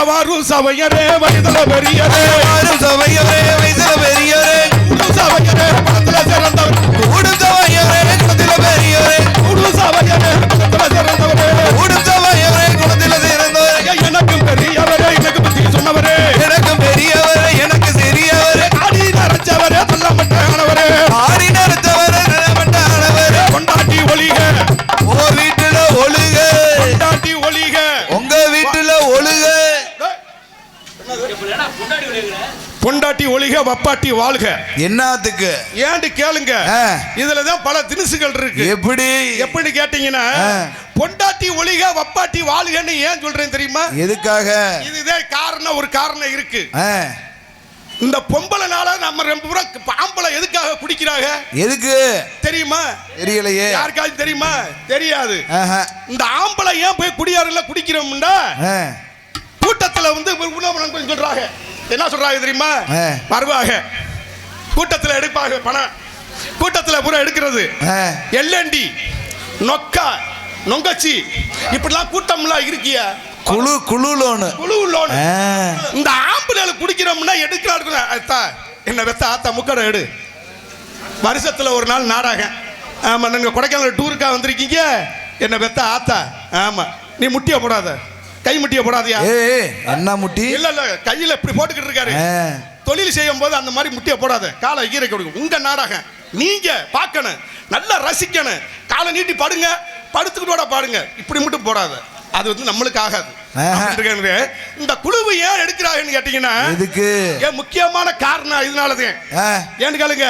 வாரும் சவையரே வயதுல பெரியரே வாரும் சவையரே வயதுல பெரியரே சவையரே பணத்துல சிறந்தவர் கூடும் சவையரே குணத்தில பெரியரே கூடும் சவையரே பணத்துல சிறந்தவரே கூடும் சவையரே குணத்தில சிறந்தவரே எனக்கும் பெரியவரே எனக்கு புத்தி சொன்னவரே எனக்கும் பெரியவரே எனக்கு சிறியவரே ஆடி நரைச்சவரே தள்ளப்பட்டானவரே ஆடி நடத்தவரே தள்ளப்பட்டானவரே கொண்டாட்டி ஒளிக ஓ வீட்டுல ஒழுக கொண்டாட்டி ஒளிக உங்க வீட்டுல ஒழுக பொண்டாட்டி ஒளிக வப்பாட்டி வாழ்க என்னத்துக்கு ஏன்ட்டு கேளுங்க இதுலதான் பல தினுசுகள் இருக்கு எப்படி கேட்டீங்கன்னா பொண்டாட்டி ஒளிக வப்பாட்டி வாழ்கன்னு ஏன் சொல்றேன் தெரியுமா எதுக்காக இதுதான் காரணம் ஒரு காரணம் இருக்கு இந்த பொம்பளைனால நம்ம ரொம்ப ஆம்பளை எதுக்காக குடிக்கிறாங்க எதுக்கு தெரியுமா தெரியலையே யாருக்காவது தெரியுமா தெரியாது இந்த ஆம்பளை ஏன் போய் குடியாருல குடிக்கிறோம்னா கூட்டத்துல வந்து உணவு சொல்றாங்க என்ன சொல்றாங்க தெரியுமா வருவாங்க கூட்டத்துல எடுப்பாங்க பணம் கூட்டத்துல பூரா எடுக்கிறது எல்என்டி நொக்கா நொங்கச்சி இப்படிலாம் கூட்டம்லாம் இருக்கிய குழு லோனு இந்த ஆம்பளை குடிக்கிறோம்னா எடுக்கிறாரு என்ன வெத்த ஆத்தா முக்கடை எடு வருஷத்துல ஒரு நாள் நாடாக ஆமா நீங்க கொடைக்கானல் டூருக்கா வந்திருக்கீங்க என்ன வெத்த ஆத்தா ஆமா நீ முட்டிய போடாத கை முட்டிய போடாதியா என்ன முட்டி இல்ல இல்ல கையில இப்படி போட்டுக்கிட்டு இருக்காரு தொழில் செய்யும் போது அந்த மாதிரி முட்டிய போடாத காலை ஈரை கொடுக்கும் உங்க நாடகம் நீங்க பார்க்கணும் நல்லா ரசிக்கணும் காலை நீட்டி படுங்க படுத்துக்கிட்டோட பாடுங்க இப்படி மட்டும் போடாத அது வந்து நம்மளுக்கு ஆகாது இந்த குழுவை ஏன் எடுக்கிறாங்கன்னு கேட்டீங்கன்னா இதுக்கு முக்கியமான காரணம் இதனாலதான் ஏன்னு கேளுங்க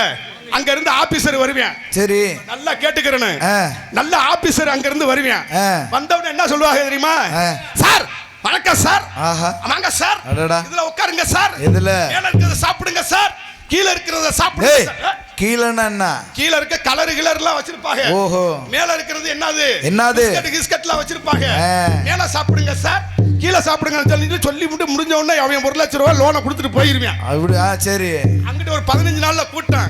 அங்க இருந்து ஆபீசர் வருவேன் சரி நல்லா கேட்டுக்கிறேன் நல்ல ஆபீசர் அங்க இருந்து வருவேன் வந்தவன என்ன சொல்லுவாங்க தெரியுமா சார் வணக்கம் சார் வாங்க சார் இதுல உட்காருங்க சார் இதுல மேல இருக்கிறத சாப்பிடுங்க சார் கீழ இருக்கிறத சாப்பிடுங்க கீழன்னா கீழ இருக்க கலர் கிளர்லாம் வச்சிருப்பாங்க ஓஹோ மேல இருக்கிறது என்னது பிஸ்கட்லாம் வச்சிருப்பாங்க மேல சாப்பிடுங்க சார் கீழ சாப்பிடுங்கன்னு சொல்லிட்டு சொல்லி விட்டு முடிஞ்ச உடனே அவன் 1 லட்சம் ரூபாய் லோனை கொடுத்துட்டு போயிருவேன் அப்படி சரி அங்கிட்ட ஒரு 15 நாள்ல கூட்டம்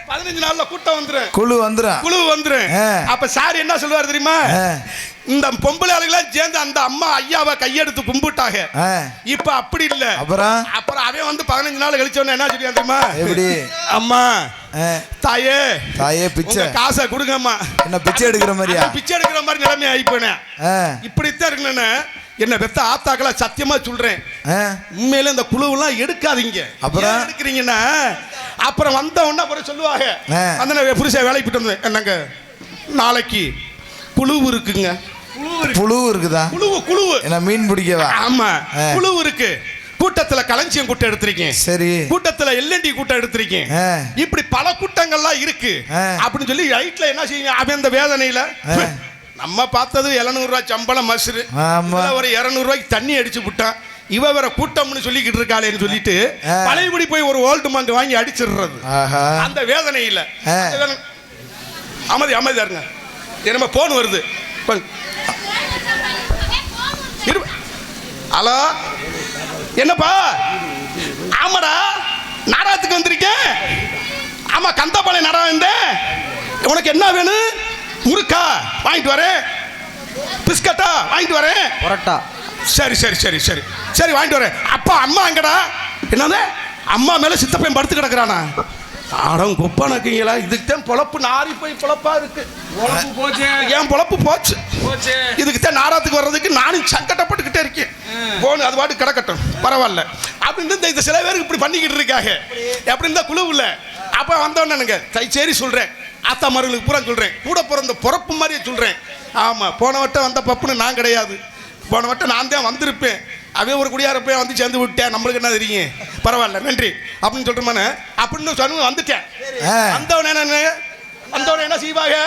15 நாள்ல கூட்டம் வந்துரும் குழு வந்துரும் அப்ப சார் என்ன சொல்லுவார் தெரியுமா இந்த பொம்பளை ஆளுங்களாம் சேர்ந்து அந்த அம்மா ஐயாவை கையெடுத்து கும்பிட்டாங்க இப்ப அப்படி இல்ல அப்புறம் அவன் வந்து 15 நாள் கழிச்சவன என்ன சொல்லியா தெரியுமா எப்படி அம்மா தாயே பிச்சை காசை கொடுங்கம்மா என்ன பிச்சை எடுக்கிற மாதிரி நிலைமை ஆயிப்போனே இப்படித்தான் இருக்கணும்னு என்ன வெத்த ஆத்தாக்களா சத்தியமா சொல்றேன் உண்மையில இந்த குழுவெல்லாம் எடுக்காதீங்க அப்புறம் எடுக்கிறீங்கன்னா அப்புறம் வந்த உடனே அப்புறம் சொல்லுவாங்க அந்த புருஷன் வேலைக்கு போயிட்டு வந்தேன் என்னங்க நாளைக்கு குழு இருக்குங்க புழு இருக்குதா குழு என்ன மீன் பிடிக்கவா ஆமா குழு இருக்கு கூட்டத்துல களஞ்சியம் கூட்டம் எடுத்திருக்கேன் சரி கூட்டத்துல எல்என்டி கூட்டம் எடுத்திருக்கேன் இப்படி பல கூட்டங்கள்லாம் இருக்கு அப்படின்னு சொல்லி ரைட்ல என்ன செய்யுங்க அவன் அந்த வேதனையில நம்ம பார்த்தது 700 ரூபாய் சம்பளம் மசுரு ஒரு 200 ரூபாய்க்கு தண்ணி அடிச்சு விட்டான் இவ வேற கூட்டம்னு சொல்லிக்கிட்டு இருக்காளேன்னு சொல்லிட்டு பழையபடி போய் ஒரு ஓல்டு மாங்கு வாங்கி அடிச்சிடுறது அந்த வேதனையில அமைதியா இருங்க என்ன போன் வருது ஹலோ என்னப்பா ஆமாடா நாடகத்துக்கு வந்திருக்கேன் ஆமா கந்தபாளையம் நாடகம் வந்தேன் உனக்கு என்ன வேணும் முறுக்கா வாங்கிட்டு வரேன் பிஸ்கட்டா வாங்கிட்டு வரேன் பரோட்டா சரி சரி சரி சரி சரி வாங்கிட்டு வரேன் அப்பா அம்மா எங்கடா என்னது அம்மா மேல சித்தப்பையன் படுத்து கிடக்குறானா ஆடம் குப்பானக்கீங்களா இதுக்கு தான் பொழப்பு நாரி போய் பொழப்பா இருக்கு என் பொழப்பு போச்சு இதுக்கு தான் நாடகத்துக்கு வர்றதுக்கு நானும் சங்கடப்பட்டுக்கிட்டே இருக்கேன் போன் அது பாட்டு கிடக்கட்டும் பரவாயில்ல அப்படின்னு இந்த சில பேருக்கு இப்படி பண்ணிக்கிட்டு இருக்காங்க எப்படி இருந்தா குழுவுல அப்ப வந்தோன்னு சரி சொல்றேன் ஆத்தா மருகளுக்கு பூரா சொல்றேன் கூட பிறந்த பொறப்பு மாதிரியே சொல்றேன் ஆமா போன வட்டம் வந்த பப்புன்னு நான் கிடையாது போன வட்டம் நான் தான் வந்திருப்பேன் அவன் ஒரு குடியார போய் வந்து சேர்ந்து விட்டேன் நம்மளுக்கு என்ன தெரியும் பரவாயில்ல நன்றி அப்படின்னு சொல்றேன் அப்படின்னு சொன்ன வந்துட்டேன் வந்தவன என்ன செய்வாங்க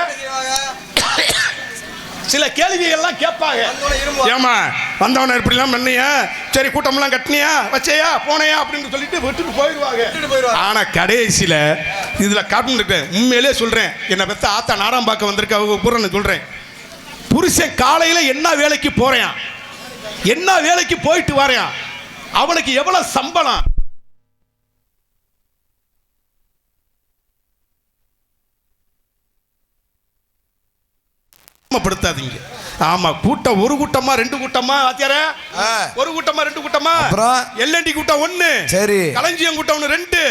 சில கேள்விகள்லாம் கேட்பாங்க ஏமா வந்தவன இப்படிலாம் பண்ணியா சரி கூட்டம்லாம் கட்டினியா வச்சையா போனையா அப்படின்னு சொல்லிட்டு விட்டுட்டு போயிடுவாங்க ஆனா கடைசியில இதுல காட்டு உண்மையிலே சொல்றேன் என்ன பெத்த ஆத்தா நாடாம் பார்க்க வந்திருக்க அவங்க பூரா சொல்றேன் புருஷன் காலையில என்ன வேலைக்கு போறேன் என்ன வேலைக்கு போயிட்டு வரேன் அவனுக்கு எவ்வளவு சம்பளம் படுத்தாதீங்க ஆமா கூட்டம் ஒரு கூட்டமா ரெண்டு கூட்டமா வாத்தியாரே ஒரு கூட்டமா ரெண்டு கூட்டமா அப்புறம் எல்என்டி கூட்டம் 1 சரி களஞ்சியம் கூட்டம் 1 2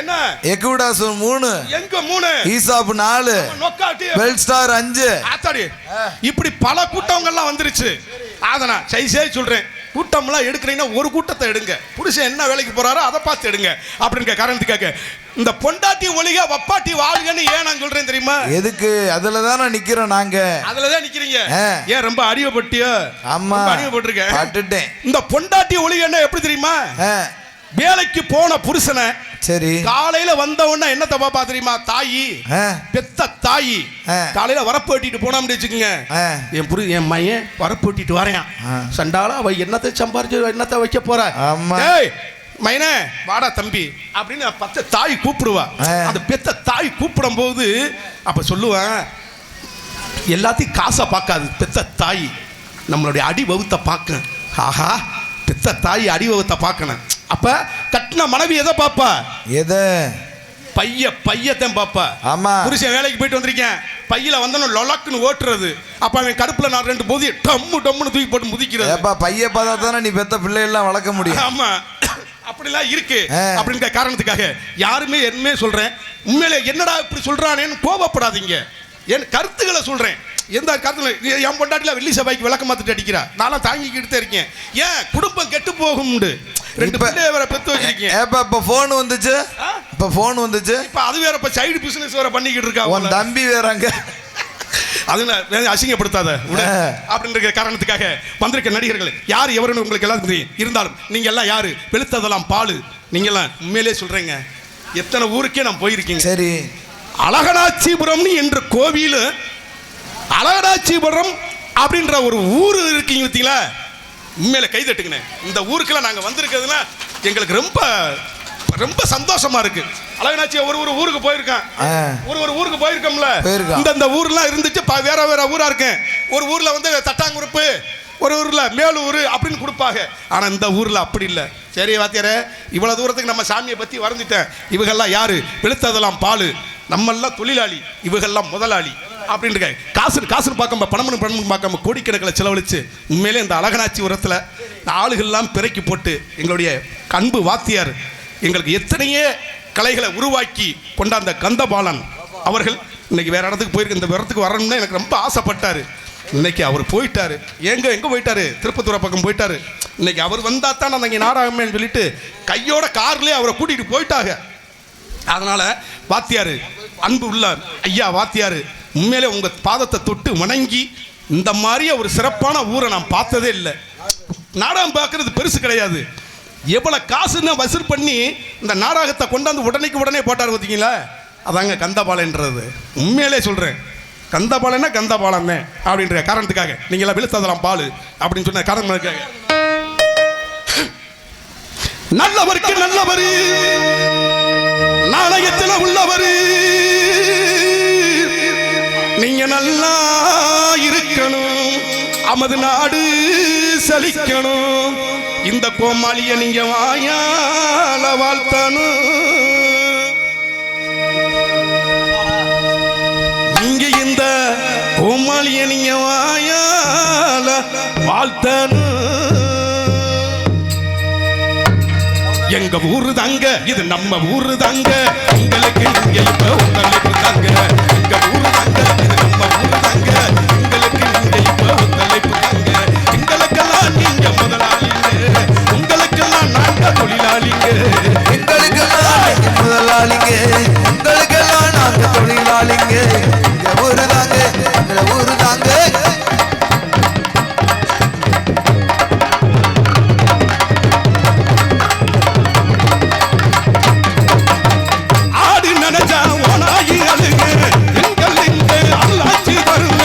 என்ன எக்குடாஸ் 3 எங்க 3 ஈசாப் 4 நொக்காட்டி பெல் ஸ்டார் 5 ஆத்தாடி இப்படி பல கூட்டங்கள் எல்லாம் வந்துருச்சு அதனா சைஸே சொல்றேன் கூட்டம்லாம் எடுக்கிறீங்கன்னா ஒரு கூட்டத்தை எடுங்க புருஷன் என்ன வேலைக்கு போறாரோ அதை பார்த்து எடுங்க அப்படின்ற காரணத்துக்காக இந்த பொண்டாட்டி ஒளிக வப்பாட்டி வாழ்கன்னு ஏன் நான் சொல்றேன் தெரியுமா எதுக்கு அதுல தானே நிக்கிறோம் நாங்க அதுலதான் நிக்கிறீங்க ஏன் ரொம்ப அறிவுப்பட்டியோ ஆமா அறிவுப்பட்டிருக்கேன் பட்டுட்டேன் இந்த பொண்டாட்டி ஒளிகன்னா எப்படி தெரியுமா வேலைக்கு போன புருஷனை சரி காலையில வந்த உடனே என்ன தப்பா தெரியுமா தாயி பெத்த தாயி காலையில வரப்பு வெட்டிட்டு போனோம்னு வச்சுக்கோங்க என் மையன் வரப்பு வெட்டிட்டு வரையான் சண்டால அவ என்னத்தை சம்பாரிச்சு என்னத்தை வைக்க போற மைனே வாடா தம்பி அப்படின்னு பத்த தாய் கூப்பிடுவா அந்த பெத்த தாய் கூப்பிடும் போது அப்ப சொல்லுவேன் எல்லாத்தையும் காசை பார்க்காது பெத்த தாய் நம்மளுடைய அடி வகுத்த பார்க்க ஆஹா பெத்த தாய் அடி வகுத்த பார்க்கணும் அப்ப கட்டின மனைவி எதை பாப்பா எதை பையத்தான் பாப்பா ஆமா புருஷன் வேலைக்கு போயிட்டு வந்திருக்கேன் பையில வந்தனும் லொலக்குன்னு ஓட்டுறது அப்ப அவன் கருப்புல நான் 2 போதி டம்முன்னு தூக்கி போட்டு முதிக்கிறது ஏப்பா பைய பார்த்தா தானே நீ பெத்த பிள்ளை எல்லாம் வளர்க்க முடியும் ஆமா அப்படிலாம் இருக்கு அப்படின்ற காரணத்துக்காக யாருமே என்ன சொல்றேன் உண்மையிலே என்னடா இப்படி சொல்றானேன்னு கோபப்படாதீங்க என் கருத்துக்களை சொல்றேன் எந்த கருத்துல என் பொண்டாட்டில வெள்ளி சபைக்கு விளக்க மாத்திட்டு அடிக்கிறா நான் தாங்கிக்கிட்டு இருக்கேன் ஏன் குடும்பம் கெட்டு போகும்னு 2 பிள்ளை வேற பெத்து வச்சிருக்கீங்க இப்ப போன் வந்துச்சு இப்ப போன் வந்துச்சு இப்ப அது வேற இப்ப சைடு பிசினஸ் வேற பண்ணிக்கிட்டு இருக்கா உன் தம்பி வேறங்க அது அசிங்கப்படுத்தாத அப்படின்ற காரணத்துக்காக வந்திருக்க நடிகர்கள் யார் எவருன்னு உங்களுக்கு எல்லாம் தெரியும் இருந்தாலும் நீங்க எல்லாம் யாரு வெளுத்ததெல்லாம் பாலு நீங்க எல்லாம் உண்மையிலே சொல்றீங்க எத்தனை ஊருக்கே நான் போயிருக்கீங்க சரி அழகனாச்சிபுரம்னு என்ற கோவில் அழகனாச்சிபுரம் அப்படின்ற ஒரு ஊர் இருக்கீங்க பார்த்தீங்களா உண்மையில கை தட்டுங்கண்ணே இந்த ஊருக்குலாம் நாங்கள் வந்திருக்கிறதுனா எங்களுக்கு ரொம்ப ரொம்ப சந்தோஷமா இருக்கு அழகனாச்சி ஒரு ஊருக்கு போயிருக்கேன் ஒரு ஊருக்கு போயிருக்கோம்ல இந்த ஊர்லாம் இருந்துச்சு வேற ஊரா இருக்கேன் ஒரு ஊர்ல வந்து தட்டாங்குறுப்பு ஒரு ஊர்ல மேலூர் அப்படின்னு கொடுப்பாங்க ஆனா இந்த ஊர்ல அப்படி இல்லை சரி வாத்தியாரே இவ்வளவு தூரத்துக்கு நம்ம சாமியை பத்தி வரைஞ்சிட்டேன் இவங்கெல்லாம் யாரு வெளுத்ததெல்லாம் பாலு நம்மெல்லாம் தொழிலாளி இவங்கெல்லாம் முதலாளி அப்படின்ற காசுன்னு பார்க்காம பணம் பார்க்காம கோடிக்கணக்கில் செலவழிச்சு உண்மையிலே இந்த அழகனாச்சி உரத்தில் ஆளுகள்லாம் பிறக்கி போட்டு எங்களுடைய அன்பு வாத்தியார் எங்களுக்கு எத்தனையே கலைகளை உருவாக்கி கொண்டாந்த கந்தபாலன் அவர்கள் இன்னைக்கு வேற இடத்துக்கு போயிருக்கு இந்த இடத்துக்கு வரணும்னு எனக்கு ரொம்ப ஆசைப்பட்டாரு இன்னைக்கு அவர் போயிட்டாரு எங்க போயிட்டாரு திருப்பத்தூர் பக்கம் போயிட்டாரு இன்னைக்கு அவர் வந்தா தான் நான் இங்கே நாடகமேன்னு சொல்லிட்டு கையோட கார்லேயே அவரை கூட்டிகிட்டு போயிட்டாங்க அதனால வாத்தியாரு அன்பு உள்ள ஐயா வாத்தியாரு உண்மையிலே உங்க பாதத்தை தொட்டு வணங்கி இந்த மாதிரியே ஒரு சிறப்பான ஊரை நான் பார்த்ததே இல்லை நாடகம் பார்க்கறது பெருசு கிடையாது எவ்வளவு காசுன்னு வசூல் பண்ணி இந்த நாடகத்தை கொண்டாந்து உடனே போட்டார் பார்த்தீங்களா அதாங்க கந்தபாலன்றது உண்மையிலே சொல்றேன் கந்தபாலன்னா கந்தபாலம் தான் அப்படின்ற காரணத்துக்காக நீங்களா வெளுத்ததெல்லாம் பாலு அப்படின்னு சொன்ன காரணத்துக்காக நல்லவருக்கு நல்லவர் நாணயத்தில் உள்ளவர் நீங்க நல்லா இருக்கணும் நமது நாடு செழிக்கணும் இந்த கோமாளிய நீங்க வாயால வாழ்த்தணும் நீங்க இந்த கோமாளிய நீங்க வாயால வாழ்த்தணும் எங்க ஊரு தாங்க இது நம்ம ஊரு தாங்க உங்களுக்கு நீங்க இப்ப ஒத்துழைப்பு தாங்க எங்க ஊரு தாங்க இது நம்ம ஊரு தாங்க உங்களுக்கு நீங்க இப்ப ஒத்துழைப்பு தாங்க எங்களுக்கெல்லாம் நீங்க முதலாளிங்க உங்களுக்கெல்லாம் நாங்க தொழிலாளிங்க எங்களுக்கெல்லாம் நீங்க முதலாளிங்க உங்களுக்கெல்லாம் நாங்க தொழிலாளிங்க எங்க ஊரு தாங்க எங்க ஊரு தாங்க ஆடு நனஜா ஓனாயி அழுக எங்கள் இந்த அல்லாச்சி வரும்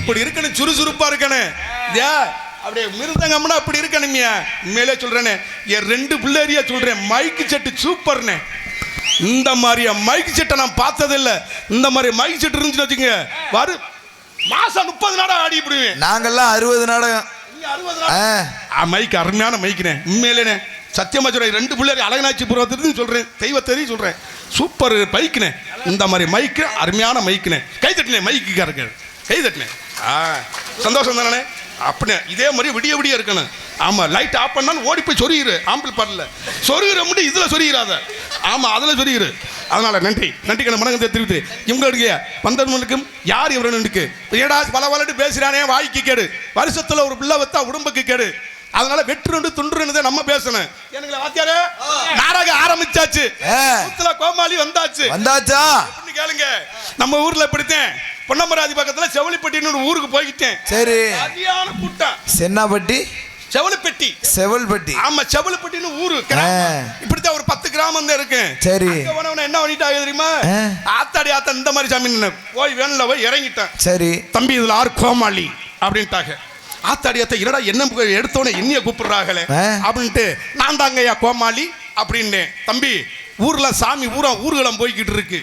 இப்படி இருக்கணும், சுறுசுறுப்பா இருக்கணும். அப்படியே மிருதங்கம்னா அப்படி இருக்கணும். உண்மையிலே சொல்றேனே, என் 2 பிள்ளையா சொல்றேன், மைக்கு செட்டு சூப்பர்னே. இந்த மாதிரியா மைக்கு செட்டை நான் பார்த்ததில்ல. இந்த மாதிரி மைக்கு செட்டு இருந்துச்சுன்னு வச்சுங்க, மாசம் 30 நாடகம் ஆடி விடுவேன். நாங்கெல்லாம் 60 நாடகம். மைக்கு அருமையான மைக்குனே. உண்மையிலேனே சத்தியமா சொல்றேன், 2 பிள்ளைங்க அழகனாச்சி புறத்துன்னு சொல்றேன், தெய்வத்தறி சொல்றேன், சூப்பர் பைக்குனே. இந்த மாதிரி மைக்கு அருமையான மைக்குனே. கை தட்டினே மைக்குக்காரங்க, கை தட்டினேன். சந்தோஷம் தானே? அப்படியே இதே மாதிரி விடிய விடிய இருக்கணும். ஆமா, லைட் ஆஃப் பண்ணாலும் ஓடி போய் சொருகிரு. ஆம்பிள் பாடல சொருகிற மட்டும் இதுல சொருகிறாத. ஆமா, அதுல சொருகிரு. அதனால நன்றி நன்றிக்கான மனங்கத்தை தெரிவித்து இவங்களுக்கு வந்தவனுக்கும் யார் இவரனுக்கு ஏடா பல வளட்டு பேசுறானே, வாய்க்கு கேடு. வருஷத்துல ஒரு பிள்ளை வத்தா உடம்புக்கு கேடு. அதனால வெற்றுண்டு துண்டுன்னு நம்ம பேசணும். எனக்கு வாத்தியாரே, நாடகம் ஆரம்பிச்சாச்சு. கோமாளி வந்தாச்சா கேளுங்க. நம்ம ஊர்ல இப்படித்தேன், பொன்னமராதி பக்கத்துல செவலிப்பட்டின்னு ஒரு ஊருக்கு போய்கிட்டேன். சரி, சரியான கூட்டம். சென்னாப்பட்டி, செவல்பட்டி. ஆமா, செவல்பட்டின்னு ஊரு. இப்படித்தான் ஒரு 10 கிராமம் தான் இருக்கு. சரி, என்ன பண்ணிட்டாங்க தெரியுமா? ஆத்தாடி ஆத்தா இந்த மாதிரி சாமி போய் வேன்ல போய் இறங்கிட்டேன். சரி தம்பி, இதுல ஆறு கோமாளி அப்படின்ட்டாங்க. ஆத்தாடி ஆத்தா என்னடா என்ன எடுத்தோடனே என்னைய கூப்பிடுறாங்களே அப்படின்ட்டு, நான் தாங்க ஐயா கோமாளி அப்படின்னு. தம்பி, ஊர்ல சாமி ஊர்வலம் போய்கிட்டு இருக்கு.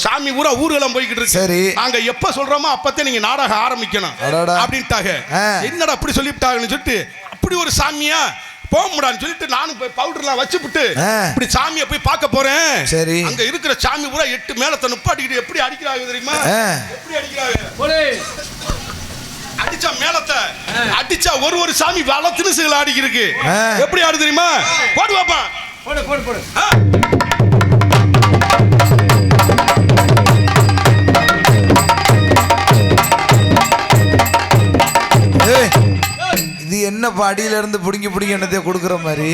சாமி ஊர்வலம் போய்கிட்டு இருக்கு. சரி, நாங்க எப்ப சொல்றோமோ அப்பத்தே நீங்க நாடகம் ஆரம்பிக்கணும் அப்படின்ட்டாங்க. என்னடா அப்படி சொல்லிவிட்டாங்கன்னு சொல்லிட்டு, அப்படி ஒரு சாமியா போக முடியாதுன்னு சொல்லிட்டு நானும் போய் பவுடர்லாம் வச்சுப்புட்டு இப்படி சாமியை போய் பார்க்க போறேன். சரி, அங்க இருக்கிற சாமி பூரா 8 மேலத்தை நுப்பாட்டிக்கிட்டு எப்படி அடிக்கிறாங்க தெரியுமா? எப்படி அடிக்கிறாங்க? அடிச்சா மேலத்தை அடிச்சா ஒரு சாமி வள திணுசுகள் ஆடிக்கிருக்கு. எப்படி ஆடு தெரியுமா? போடு பாப்பா, போடு. இது என்ன அடியில இருந்து புடுங்கி என்னத்தைய கொடுக்குற மாதிரி?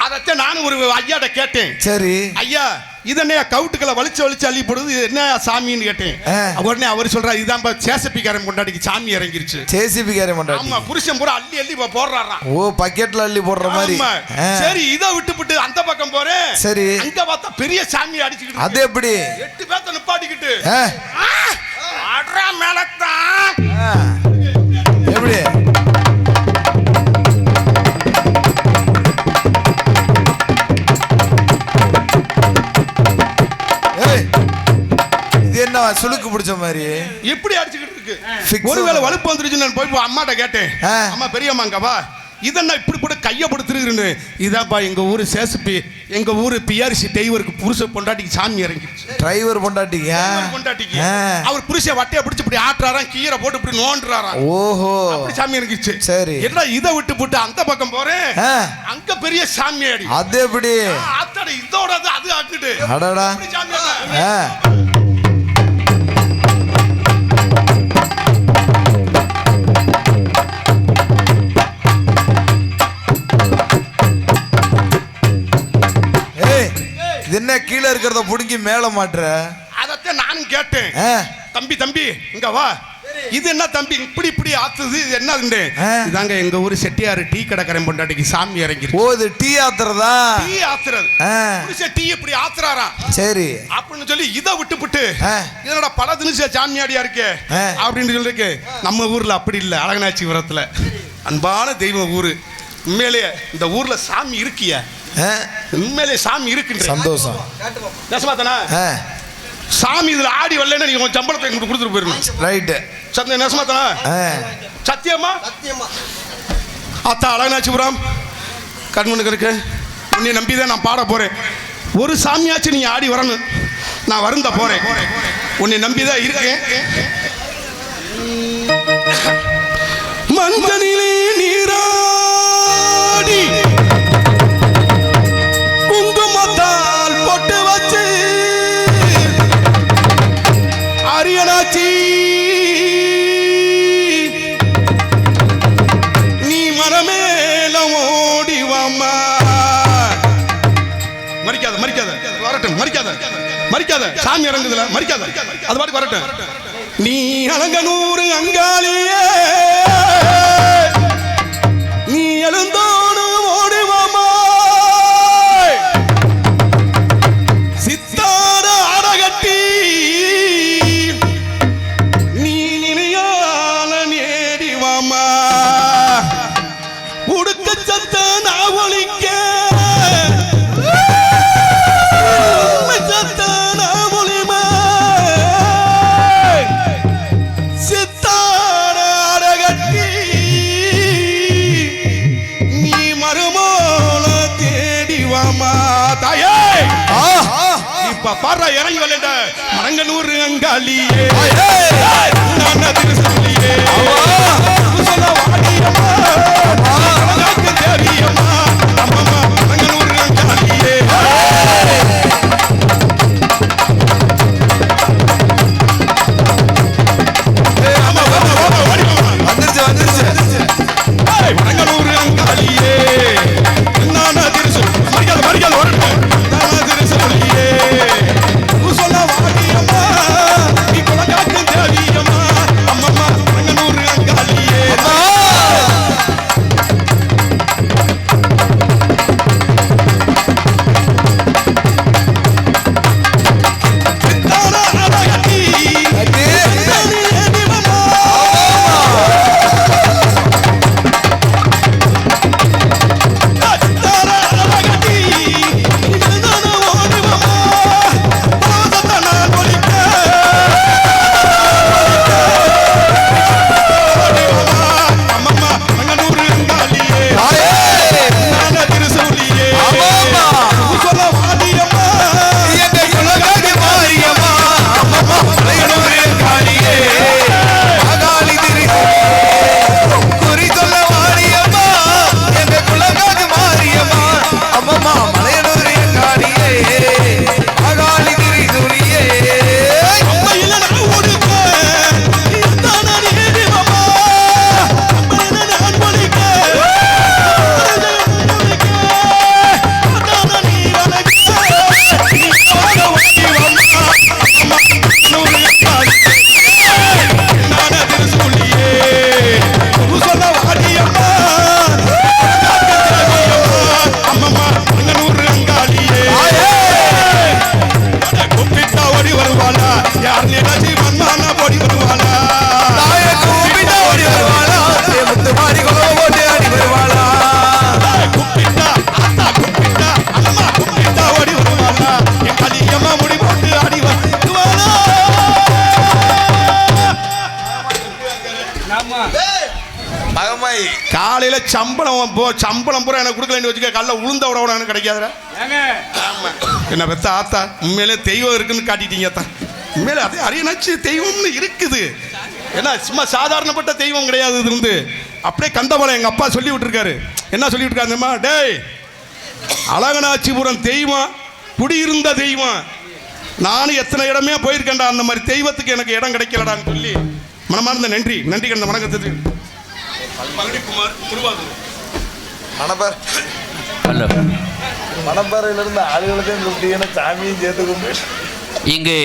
அதத்தான் நானும் ஒரு ஐயாட்ட கேட்டேன். சரி ஐயா, இது என்ன கவுட்டுக்களை வலிச்சு அள்ளி போடுது, இது என்ன சாமின்னு கேட்டேன். உடனே அவர் சொல்றாரு, இதுதான் சேசிபிக்காரன் கொண்டாடிக்கு சாமி இறங்கிருச்சு. சேசிபிக்காரன் கொண்டாடி? ஆமா, புருஷன் பூரா அள்ளி போடுறாராம். ஓ, பக்கெட்ல அள்ளி போடுற மாதிரி. சரி, இதை விட்டு அந்த பக்கம் போறேன். சரி, அங்க பார்த்தா பெரிய சாமி அடிச்சுக்கிட்டு. அது எப்படி? 8 பேர்த்த நிப்பாட்டிக்கிட்டு ஆடுறா மேலத்தான். எப்படி? என்ன சுளுக்கு பிடிச்ச மாதிரி எப்படி அடிச்சுக்கிட்டு இருக்கு? ஒருவேளை வலுப்பு வந்துருச்சு. நான் போய் அம்மாட்ட கேட்டேன், அம்மா பெரியம்மாங்கவா, இதென்ன இப்படி போட்டு கையை படுத்துருக்குன்னு. இதாப்பா எங்க ஊரு சேசிப்பி, எங்க ஊரு பிஆர்சி டிரைவருக்கு புருஷ பொண்டாட்டிக்கு சாமி இறங்கிடுச்சு. டிரைவர் பொண்டாட்டிக்கு அவர் புருஷ வட்டையை பிடிச்சு இப்படி ஆட்டுறாராம், கீரை போட்டு இப்படி நோண்டுறாராம். ஓஹோ, அப்படி சாமி இறங்கிடுச்சு. சரி, என்ன இதை விட்டு அந்த பக்கம் போறேன், அங்க பெரிய சாமி அடி. அது எப்படி? ஆத்தாடி, இதோட அது ஆக்கிட்டு அடடா சாமி. என்ன கீழே இருக்கிறத புடுங்கி மேல மாட்டுற? அதத்தான் நானும் கேட்டேன். தம்பி இங்க வா, இது என்ன தம்பி இப்படி ஆத்துது, இது என்ன? இதாங்க எங்க ஊரு செட்டியாரு டீ கடைக்காரன் பொண்டாட்டிக்கு சாமி இறங்கி. ஓ, இது டீ ஆத்துறதா? டீ ஆத்துறது. டீ இப்படி ஆத்துறாராம். சரி அப்படின்னு சொல்லி இதை விட்டு இதனோட பல தினசு சாமியாடியா இருக்கே அப்படின்னு சொல்லிருக்கு. நம்ம ஊர்ல அப்படி இல்லை. அழகனாச்சிபுரத்துல அன்பான தெய்வம் ஊரு. உண்மையிலேயே இந்த ஊர்ல சாமி இருக்கியா? உண்மையிலே சாமி இருக்கு. சந்தோஷம். நெசமாத்தானா? சாமி இதுல ஆடி வரலன்னா நீங்க உங்க சம்பளத்தை எங்களுக்கு கொடுத்துட்டு போயிருங்க. ரைட். சத்தியம். நெசமாத்தானா? சத்தியமா? அத்தா அழகனாச்சிபுரம் கண்மனுக்கு இருக்கு. உன்னை நம்பிதான் நான் பாட போறேன். ஒரு சாமியாச்சும் நீங்க ஆடி வரணும். நான் வருந்த போறேன். உன்னை நம்பிதான் இருக்கேன். மஞ்சனிலே நீராடி குங்குமத்தால் பொட்டு வச்சு அரியனாச்சி நீ மரமேல ஓடிவாமா. மறிக்காத வரட்டும். மறிக்காத சாமி இறங்குதுல மறிக்காத, அது பாட்டு வரட்டும். நீ அலங்கனூறு அங்காளியே, நீ எழுந்தோடு ஓடுவாமா. சித்தார அடகட்டி நீ நினையா பாடுறா இறங்கி வரல மரங்கனூர் அங்காளியே நான் திருசூலியே சொல்ல வாடியம்மா உனக்கு தேவியம்மா அம்மம்மா மரங்கனூர் அங்காளியே மரங்கனூர் அங்காளியே நான் திருசூல் மரியாதை வரட்டும் நான் திருசூலியே சொல்ல வாடியம்மா நீ குலகாக்கு தேவியம்மா அம்மம்மா மரங்கனூர் அங்காளியே காலையில சம்பளம் பூரா எனக்கு கொடுக்கலன்னு வச்சுக்க கல்ல உளுந்த விட எனக்கு கிடைக்காதுடா. என்ன பெத்த ஆத்தா உண்மையிலே தெய்வம் இருக்குன்னு காட்டிட்டீங்க தான். உண்மையிலே அதே அரியணாச்சி தெய்வம்னு இருக்குது. ஏன்னா சும்மா சாதாரணப்பட்ட தெய்வம் கிடையாது. இது வந்து அப்படியே கந்தபாளையம் எங்கள் அப்பா சொல்லி விட்டுருக்காரு. என்ன சொல்லி விட்டுருக்காருமா, டேய் அழகனாச்சிபுரம் தெய்வம் குடியிருந்த தெய்வம். நானும் எத்தனை இடமே போயிருக்கேன்டா, அந்த மாதிரி தெய்வத்துக்கு எனக்கு இடம் கிடைக்கலடான்னு சொல்லி மனமார்ந்த நன்றி கண்ட வணக்கத்துக்கு. மணப்பாறையிலிருந்து ஆளுகளுக்கும் கூப்பிட்டீங்கன்னா சாமியும் சேர்த்துக்கொண்டு இங்கு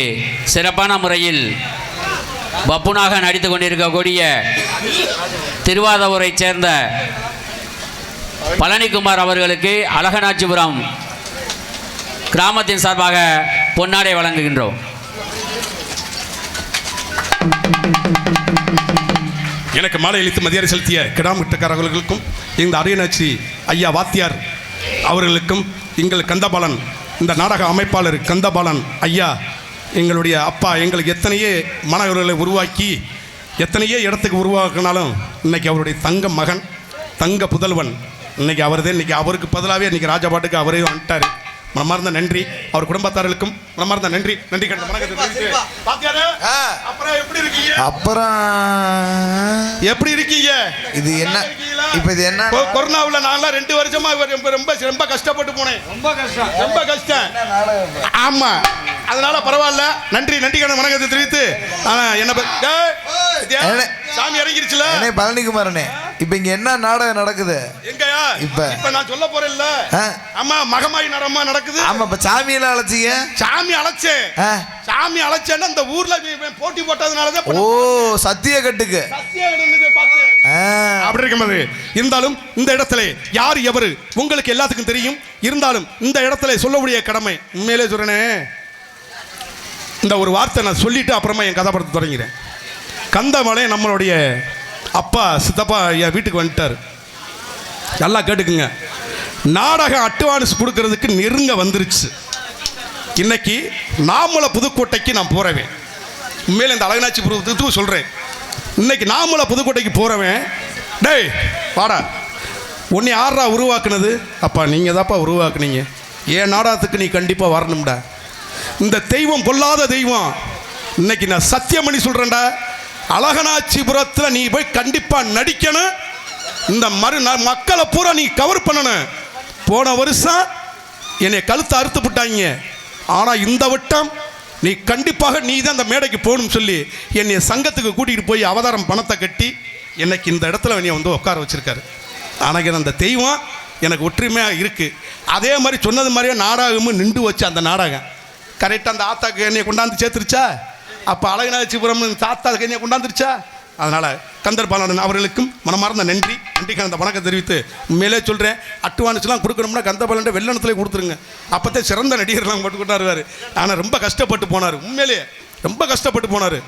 சிறப்பான முறையில் பப்புனாக நடித்து கொண்டிருக்கக்கூடிய திருவாதூரை சேர்ந்த பழனிக்குமார் அவர்களுக்கு அழகனாச்சிபுரம் கிராமத்தின் சார்பாக பொன்னாடை வழங்குகின்றோம். எனக்கு மாலை அளித்து மரியாதை செலுத்திய கிடாமிட்டக்காரர்களுக்கும் இந்த அரியணாச்சி ஐயா வாத்தியார் அவர்களுக்கும் எங்கள் கந்தபாலன் இந்த நாடக அமைப்பாளர் கந்தபாலன் ஐயா எங்களுடைய அப்பா எங்களுக்கு எத்தனையோ மாணவர்களை உருவாக்கி எத்தனையோ இடத்துக்கு உருவாக்கினாலும் இன்னைக்கு அவருடைய தங்க மகன் தங்க புதல்வன் இன்னைக்கு அவர்தான். இன்னைக்கு அவருக்கு பதிலாகவே இன்னைக்கு ராஜபாட்டுக்கு அவரே வந்துட்டார். மனமார்ந்த நன்றி அவர் குடும்பத்தார்களுக்கும் மனமார்ந்த நன்றி கண்ட வணக்கத்தை. அப்புறம் எப்படி இருக்கீங்க? இது என்ன இப்ப இது என்ன கொரோனாவுல நான் 2 வருஷமா ரொம்ப கஷ்டப்பட்டு போனேன். ரொம்ப கஷ்டம். ஆமா, அதனால பரவாயில்ல. நன்றி கண்ட வணக்கத்தை தெரிவித்து என்ன சாமி இறங்கிருச்சுல பழனிக்குமாரனே, இப்ப இங்க என்ன நாடகம் நடக்குது? எங்கயா இப்ப நான் சொல்ல போறேன்ல. ஆமா, மகமாயி நடமா நடக்குது. ஆமா, இப்ப சாமியெல்லாம் அழைச்சிங்க. சாமி அழைச்சேன்னா இந்த ஊர்ல போட்டி போட்டதுனாலதான். ஓ, சத்தியக்கட்டுக்கு அப்படி இருக்கும்போது இருந்தாலும் இந்த இடத்துல யார் எவரு உங்களுக்கு எல்லாத்துக்கும் தெரியும். இருந்தாலும் இந்த இடத்துல சொல்லக்கூடிய கடமை உண்மையிலே சொல்றேனே. இந்த ஒரு வார்த்தை நான் சொல்லிட்டு அப்புறமா என் கதாபாத்திரத்தை தொடங்கிறேன். கந்தபாளையம் நம்மளுடைய அப்பா சித்தப்பா என் வீட்டுக்கு வந்துட்டார். நல்லா கேட்டுக்குங்க. நாடக அட்வான்ஸ் கொடுக்கறதுக்கு நெருங்க வந்துருச்சு. இன்னைக்கு நாமல புதுக்கோட்டைக்கு நான் போறவேன். உண்மையில இந்த அழகனாச்சிபுரத்துக்கு சொல்றேன். இன்னைக்கு நாமல புதுக்கோட்டைக்கு போறவன், டேய் வாடா, உன்னை யாரா உருவாக்குனது? அப்பா நீங்கள் தான்ப்பா உருவாக்குனீங்க. என் நாடகத்துக்கு நீ கண்டிப்பாக வரணும்டா. இந்த தெய்வம் பொல்லாத தெய்வம். இன்னைக்கு நான் சத்தியம் பண்ணி சொல்றேன்டா, அழகனாச்சிபுரத்தில் நீ போய் கண்டிப்பா நடிக்கணும். இந்த மக்களை பூரா நீ கவர் பண்ணணும். போன வருஷம் என்னை கழுத்தை அறுத்து விட்டாங்க. ஆனால் இந்த வட்டம் நீ கண்டிப்பாக நீ தான் அந்த மேடைக்கு போகணும்னு சொல்லி என்னை சங்கத்துக்கு கூட்டிகிட்டு போய் அவதாரம் பணத்தை கட்டி என்னைக்கு இந்த இடத்துல என்னை வந்து உட்கார வச்சிருக்காரு. ஆனால் அந்த தெய்வம் எனக்கு ஒற்றுமையாக இருக்குது. அதே மாதிரி சொன்னது மாதிரியே நாடகமும் நின்று வச்சு அந்த நாடகம் கரெக்டாக அந்த ஆத்தாக்கு என்னையை கொண்டாந்து சேர்த்துருச்சா. அப்போ அழகனாச்சிபுரம் தாத்தாக்கு என்னையை கொண்டாந்துருச்சா. அதனால் கந்தர்பாலன் அவர்களுக்கும் மனமார்ந்த நன்றிக்கு அந்த வணக்கம் தெரிவித்து உண்மையிலே சொல்கிறேன், அட்வான்ஸ்லாம் கொடுக்கணும்னா கந்தர்பாலன் வெள்ளனத்திலே கொடுத்துருங்க. அப்போத்தே சிறந்த நடிகர்லாம் போட்டு கொண்டாடுவார். ஆனால் ரொம்ப கஷ்டப்பட்டு போனார், உண்மையிலே ரொம்ப கஷ்டப்பட்டு போனார்.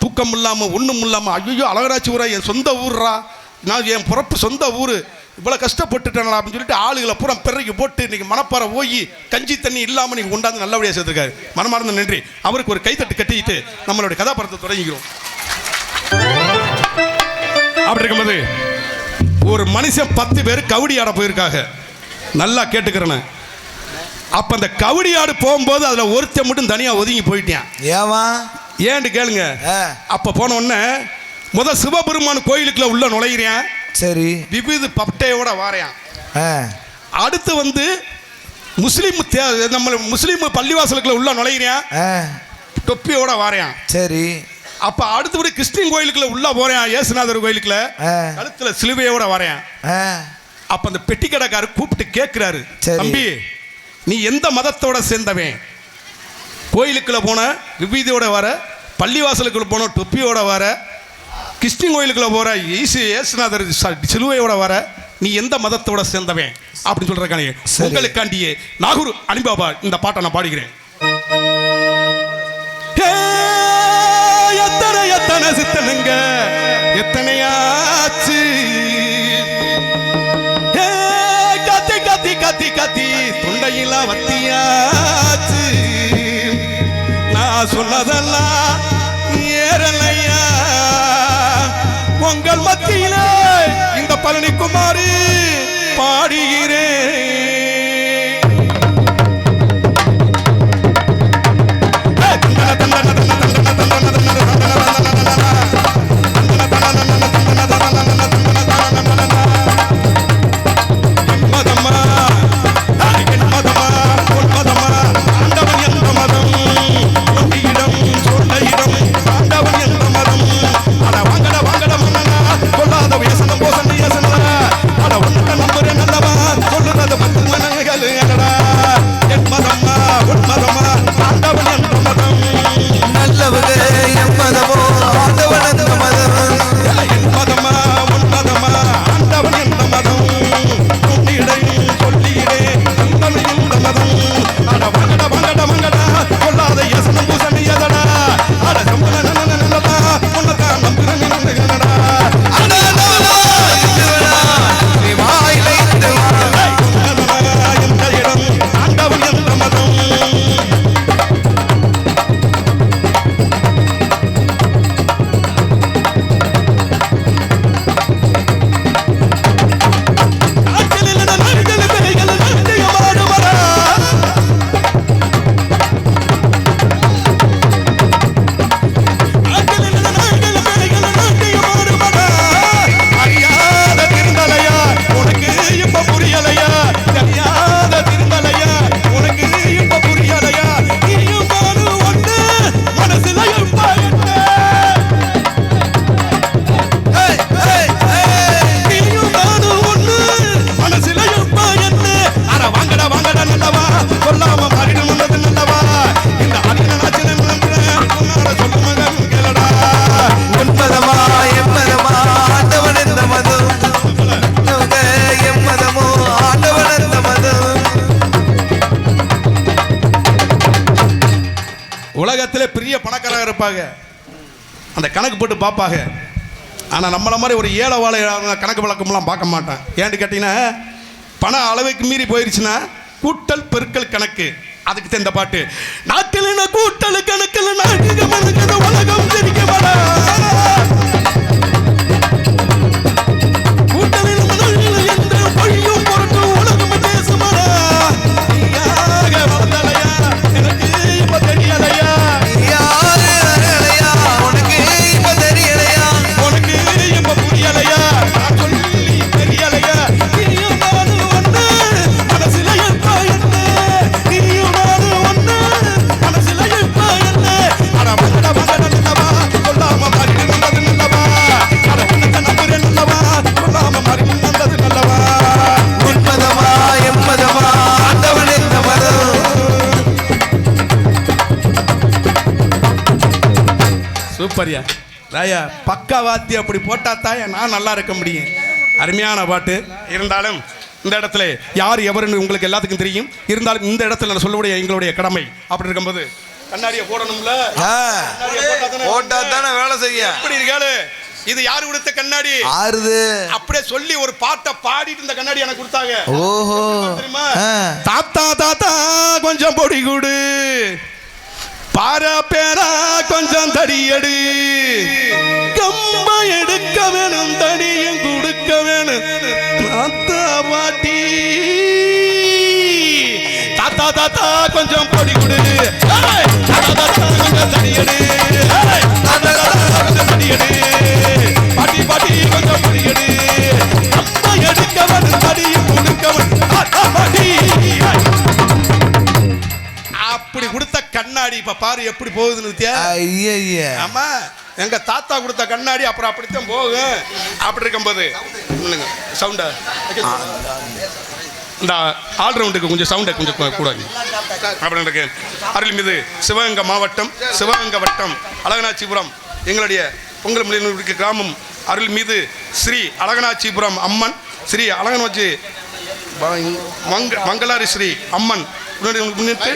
தூக்கம் இல்லாமல் ஒன்றும் இல்லாமல், ஐயோ அழகனாச்சிபுரம் என் சொந்த ஊர்ரா, நான் என் பிறப்பு சொந்த ஊர், இவ்வளோ கஷ்டப்பட்டுட்டேன் அப்படின்னு சொல்லிட்டு ஆளுகளை பூரா பிறகு போட்டு இன்றைக்கி மனப்பாறை போய் கஞ்சி தண்ணி இல்லாமல் நீங்கள் கொண்டாந்து நல்லபடியாக சேர்த்துருக்காரு. மனமார்ந்த நன்றி. அவருக்கு ஒரு கைத்தட்டு கட்டிக்கிட்டு நம்மளுடைய கதாபாத்திரத்தை தொடங்கிக்கிறோம். அப்படி இருக்கும்போது ஒரு மனுஷன் 10 பேர் கபடி ஆட போயிருக்காங்க. நல்லா கேட்டுக்கிறேன்னு. அப்போ அந்த கபடி ஆடு போகும்போது அதில் ஒருத்தன் மட்டும் தனியாக ஒதுங்கி போயிட்டான். ஏன்னு கேளுங்க. அப்போ போன உடனே முதல் சிவபெருமான் கோயிலுக்குள்ள உள்ள நுழையிறேன். சரி. விபூதி பட்டையோட வாரையான். அடுத்து வந்து முஸ்லீம் பள்ளிவாசலுக்குள்ள உள்ள நுழையிறேன், தொப்பியோட வாரையான். சரி. அப்ப அடுத்தபடி கிறிஸ்டின் கோயிலுக்குள்ள உள்ள போறேன், இயேசுநாதர் கோயிலுக்குள்ள கழுத்துல சிலுவையோட வரேன். அப்ப அந்த பெட்டி கடைக்காரர் கூப்பிட்டு கேட்கிறாரு, தம்பி நீ எந்த மதத்தோட சேர்ந்தவன்? கோயிலுக்குள்ள போன விபூதியோட வர, பள்ளிவாசலுக்குள்ள போன தொப்பியோட வர, கிறிஸ்டின் கோயிலுக்குள்ள போற இயேசுநாதர் சிலுவையோட வர, நீ எந்த மதத்தோட சேர்ந்தவன் அப்படின்னு சொல்றக்கானே உங்களுக்காண்டியே நாகூர் அனிபாபா இந்த பாட்டை நான் பாடுகிறேன். எத்தனை சித்தனுங்க எத்தனையாச்சு, கத்தி கத்தி கத்தி கத்தி தொண்டையில வத்தியாச்சு, நான் சொன்னதெல்லாம் ஏறலையா உங்கள் மத்தியில இந்த பழனிக்குமாரி பாடுகிறேன். உலகத்திலே பெரிய பணக்காரங்க இருப்பாங்க, அந்த கணக்கு போட்டு பார்ப்பாங்க. ஆனால் நம்மளை மாதிரி ஒரு ஏழை வாழை கணக்கு வழக்கம்லாம் பார்க்க மாட்டான். ஏன்னு கேட்டீங்கன்னா பணம் அளவுக்கு மீறி போயிடுச்சுன்னா கூட்டல் பெருக்கல் கணக்கு. அதுக்கு தான் இந்த பாட்டு. நாட்டில் கூட்டல் கணக்கில் உலகம் தெரிக்க உலகம் பேசுமாடா. பாரியா ராயா பக்கா வாத்தி அப்படி போட்டா தான் நான் நல்லா இருக்க முடியும். அருமையான பாட்டு. இருந்தாலும் இந்த இடத்துல யார் எவருன்னு உங்களுக்கு எல்லாத்துக்கும் தெரியும். இருந்தாலும் இந்த இடத்துல நான் சொல்லக்கூடிய எங்களுடைய கடமை அப்படி இருக்கும்போது கண்ணாடியை போடணும்ல. போட்டா தானே வேலை செய்ய. எப்படி இருக்காரு? இது யாரு கொடுத்த கண்ணாடி? ஆறுது அப்படியே சொல்லி ஒரு பாட்டை பாடிட்டு இந்த கண்ணாடி எனக்கு கொடுத்தாங்க. ஓஹோ தெரியுமா? தாத்தா தாத்தா கொஞ்சம் பொடி கொடு, பாரா பேரா கொஞ்சம் தடியடு, கம்ப எடுக்க வேணும் தடியும் கொடுக்க வேணும் தாத்தா பாட்டி. தாத்தா தாத்தா கொஞ்சம் பொடி கொடு, தாத்தா தாத்தா கொஞ்சம் தடியடு, தாத்தா தாத்தா கொஞ்சம் தடியடு, பாட்டி பாட்டி கொஞ்சம் பொடியடு, கம்ப எடுக்க வேணும் தடியும் கொடுக்க வேணும் தாத்தா பாட்டி. அப்படி கொடுத்த கண்ணாடி இப்ப பாரு எப்படி போகுதுன்னு வித்தியா. ஐயா ஆமா எங்க தாத்தா கொடுத்த கண்ணாடி அப்புறம் அப்படித்தான் போகும். அப்படி இருக்கும்போது சவுண்டா இந்த ஆல்ரவுண்டுக்கு கொஞ்சம் சவுண்டை கொஞ்சம் கூட அப்படின்னு இருக்கு. அருள்மிகு சிவகங்கை மாவட்டம் சிவகங்கை வட்டம் அழகனாச்சிபுரம் எங்களுடைய பொங்கல் மொழியினுடைய கிராமம் அருள்மிகு ஸ்ரீ அழகனாச்சிபுரம் அம்மன் ஸ்ரீ அழகனாச்சி மங்களாரி ஸ்ரீ அம்மன் முன்னிட்டு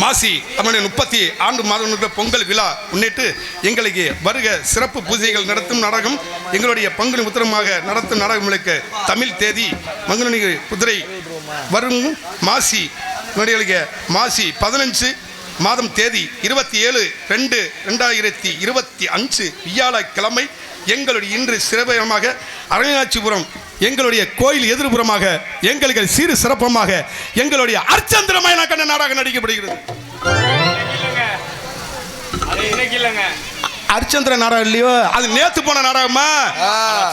மாசி நம்முடைய 30 ஆண்டு மாதம் பொங்கல் விழா முன்னிட்டு எங்களுக்கு வருக சிறப்பு பூஜைகள் நடத்தும் நாடகம் எங்களுடைய பங்குனி உத்திரமாக நடத்தும் நாடகங்களுக்கு தமிழ் தேதி மங்குனி குதிரை வரும் மாசி மாசி 15 மாதம் தேதி 27/2/2025 வியாழக்கிழமை எங்களுடைய இன்று சிறப்பாக அழகனாச்சிபுரம் எங்களுடைய கோயில் எதிர்புறமாக எங்களுக்கு சீரு சிறப்பமாக எங்களுடைய அர்ச்சந்திரமய கண்ண நாடகம் நடிக்கப்படுகிறது. அர்ச்சந்திர நாடகம் இல்லையோ அது நேத்து போன நாடகமா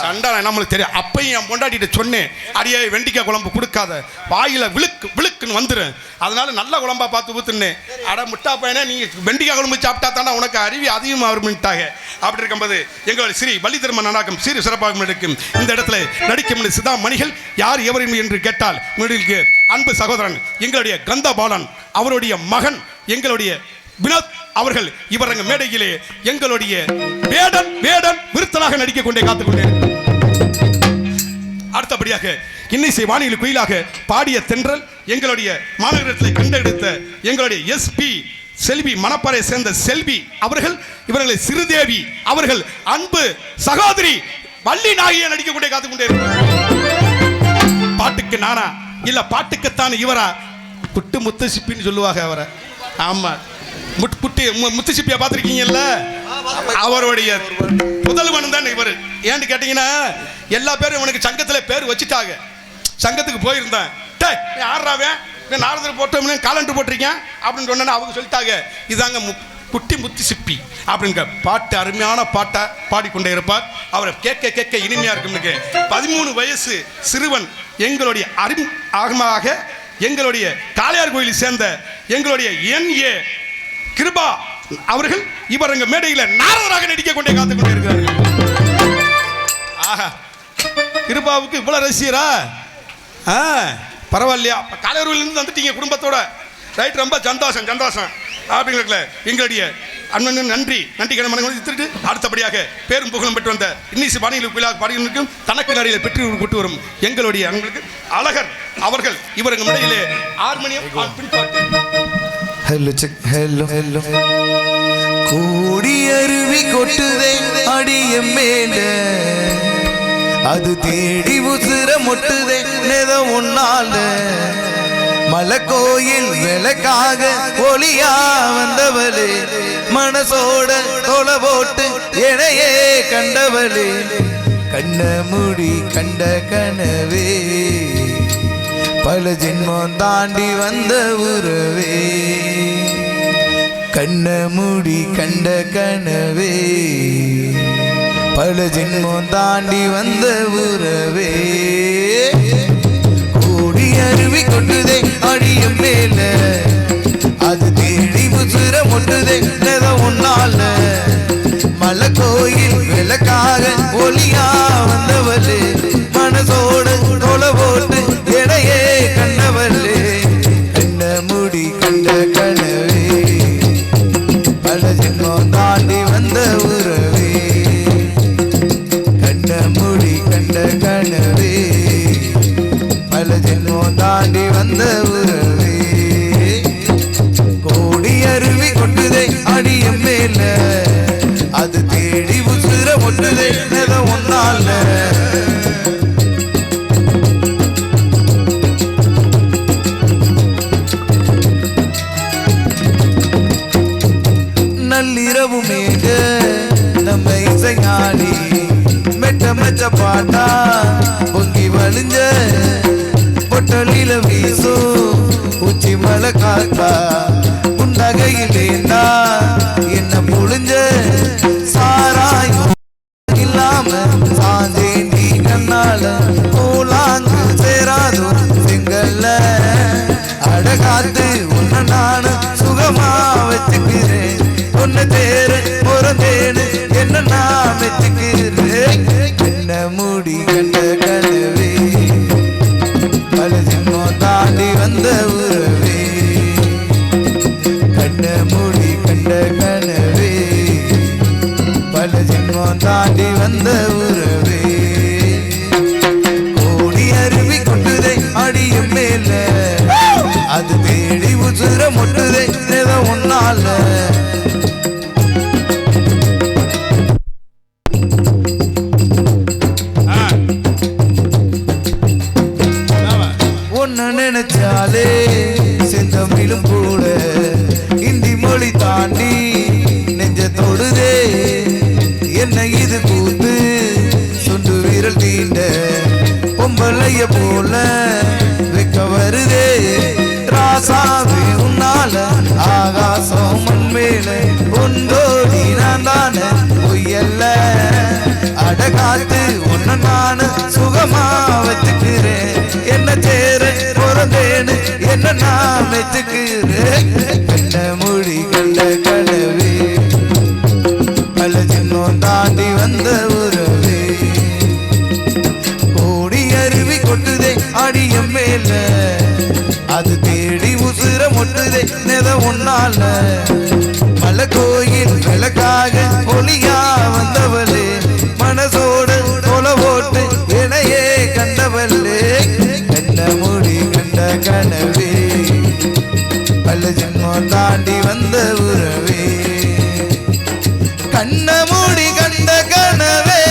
சண்டை நம்மளுக்கு தெரியும். அப்பையும் என் பொண்டாட்டிட்டு சொன்னேன் அடியே வெண்டிக்காய் குழம்பு கொடுக்காத வாயில விழுக்குன்னு வந்துடும், அதனால நல்ல குழம்பா பார்த்து ஊத்துனேன். அட முட்டா பையனே நீங்க வெண்டிக்காய் குழம்பு சாப்பிட்டா தானே உனக்கு அறிவி அதிகமாக வரும்ட்டாங்க. அப்படி இருக்கும்போது எங்களுடைய ஸ்ரீ வள்ளி திருமண நாடகம் சீரு சிறப்பாக இருக்கும். இந்த இடத்துல நடிக்கும் சிதா மணிகள் யார் எவரும் என்று கேட்டால் உங்களுக்கு அன்பு சகோதரன் எங்களுடைய கந்தபாலன் அவருடைய மகன் எங்களுடைய வினோத் அவர்கள் இவரங்க மேடையிலே எங்களுடைய வேடன் விருத்தலாக நடிக்க கொண்டே காத்துக்கொண்டேன். அடுத்தபடியாக இன்னிசை வானிலை குயிலாக பாடிய தென்றல் எங்களுடைய மாநகரத்தில் கண்டெடுத்த எங்களுடைய எஸ்பி செல்வி மணப்பாறை சேர்ந்த செல்வி அவர்கள் இவர்களை சிறுதேவி அவர்கள் அன்பு சகோதரி வள்ளி நாகியை நடிக்க கொண்டே காத்துக்கொண்டே பாட்டுக்கு நானா இல்ல பாட்டுக்குத்தான் இவரா குட்டு முத்து சிப்பின்னு சொல்லுவாங்க அவரை. ஆமா முத்துசிப்பியா பார்த்துருக்கீங்கல்ல அவருடைய புதல்வன் தான் இவர். ஏன்னு கேட்டீங்கன்னா எல்லா பேரும் இவனுக்கு சங்கத்துல பேர் வச்சுட்டாங்க. சங்கத்துக்கு போயிருந்தேன் ஆடுறாவே நாரதர் போட்டோம்னு காலண்டர் போட்டிருக்கேன் அப்படின்னு சொன்னா அவங்க சொல்லிட்டாங்க இதாங்க குட்டி முத்து சிப்பி அப்படிங்க பாட்டு அருமையான பாட்டை பாடிக்கொண்டே இருப்பார். அவரை கேட்க இனிமையா இருக்கும். 13 வயசு சிறுவன் எங்களுடைய ஆகமாக எங்களுடைய காளையார் கோயிலை சேர்ந்த எங்களுடைய NA கிருபா அவர்கள் இவர் எங்க மேடையில நாரதராக நடிக்க கொண்டே காத்துக் கொண்டே இருக்கிறார்கள். ஆஹா கிருபாவுக்கு இவ்வளவு ரசிகரா? பரவாயில்லையா? காலையூரிலிருந்து வந்துட்டீங்க குடும்பத்தோட, ரைட், ரொம்ப சந்தோஷம் அப்படிங்கிற எங்களுடைய அண்ணன் நன்றி கடமை. அடுத்தபடியாக பேரும் புகழும் பெற்று வந்த இன்னிசை பாணியில் பாடியிருக்கும் தனக்கு நடையில் பெற்று கொண்டு வரும் எங்களுடைய அன்புக்கு அழகர் அவர்கள் இவர் எங்க மேடையிலே ஹார்மோனியம் பின்பாட்டு ஹலோ கூடி அருவி கொட்டுதே அடிய மேல அது தேடி உசுர மொட்டுதே நெத உன்னால மலை கோயில் விளக்காக ஒளியா வந்தவளே மனசோட தொலை போட்டு எனையே கண்டவளே கண்ண மூடி கண்ட கனவே பல ஜென்மம் தாண்டி வந்த உறவே கண்ண மூடி கண்ட கனவே பல ஜென்மம் தாண்டி வந்த உறவே கூடி அருவி கொட்டுதே அடியும் மேல அது தேடி முசுர முட்டுதே நெத உன்னால மலை கோயில் விளக்காக ஒளியா வந்தவளே மனசோடு தொலை போட்டு எடையே கண்டவளே கண்ண மூடி கண்ட கனவே பல வந்த உறவே கண்ட மொழி கண்ட கனவே பல ஜென்மம் தாண்டி வந்த உறவே கோடி அருவி கொட்டுதே அடியும் மேல அது தேடி உசுர ஒட்டுதே எத ஒன்னால நள்ளிரவு மேக நம்ம இசைஞானி மெட்ட மெச்ச பாட்டா பொங்கி வழிஞ்ச பொட்டலில வீசோ உச்சி மலை காத்தா உன்னகையிலேண்டா என்ன புழிஞ்ச சாராயம் இல்லாம சாந்தேண்டி கண்ணால போலாங்கு சேராதோ செங்கல்ல அடகாத்து உன்ன நானு சுகமா வச்சுக்கிறேன் உன்னை தேர பிறந்தேன்னு என்ன நான் வச்சுக்கிறேன் என்ன மூடி கண்ட கனவே பல ஜென்மம் தாண்டி வந்த உறவே கண்ண மூடி கண்ட கனவே பல ஜென்மம் தாண்டி வந்த உறவே கோடி அருவி கொட்டுதை அடியும் மேல அது தேடி உசுர மொட்டுதை எத ஒன்னால ஒன்ன நினைச்சாலே செந்தமிழும் கூட இந்தி மொழி தாண்டி நெஞ்ச தொடுதே என்ன இது கூத்து சுண்டு விரல் தீண்ட பொம்பளைய போல வைக்க வருதே ராசாவே உன்னால ஆகாசம் மண்மேல ஒன்றோடி நான் தானே பொய்யல்ல அடகாத்து ஒன்ன நானு சுகமா வச்சுக்கிறேன் என்ன சேர பிறந்தேன்னு என்ன நான் வச்சுக்கிறேன் கண்ட மொழி கண்ட கனவே பல ஜென்மம் தாண்டி வந்த உறவே கோடி அருவி கொட்டுதே அடியும் மேல அது தேடி உசுர மொட்டுதே நெத ஒன்னால மலை கோயில் விளக்காக ஒளியா வந்தவளே மனசோடு தொலை போட்டு இணையே கண்டவளே கண்ட மொழி கண்ட கனவே பல ஜென்மம் தாண்டி வந்த உறவே கண்ண மூடி கண்ட கனவே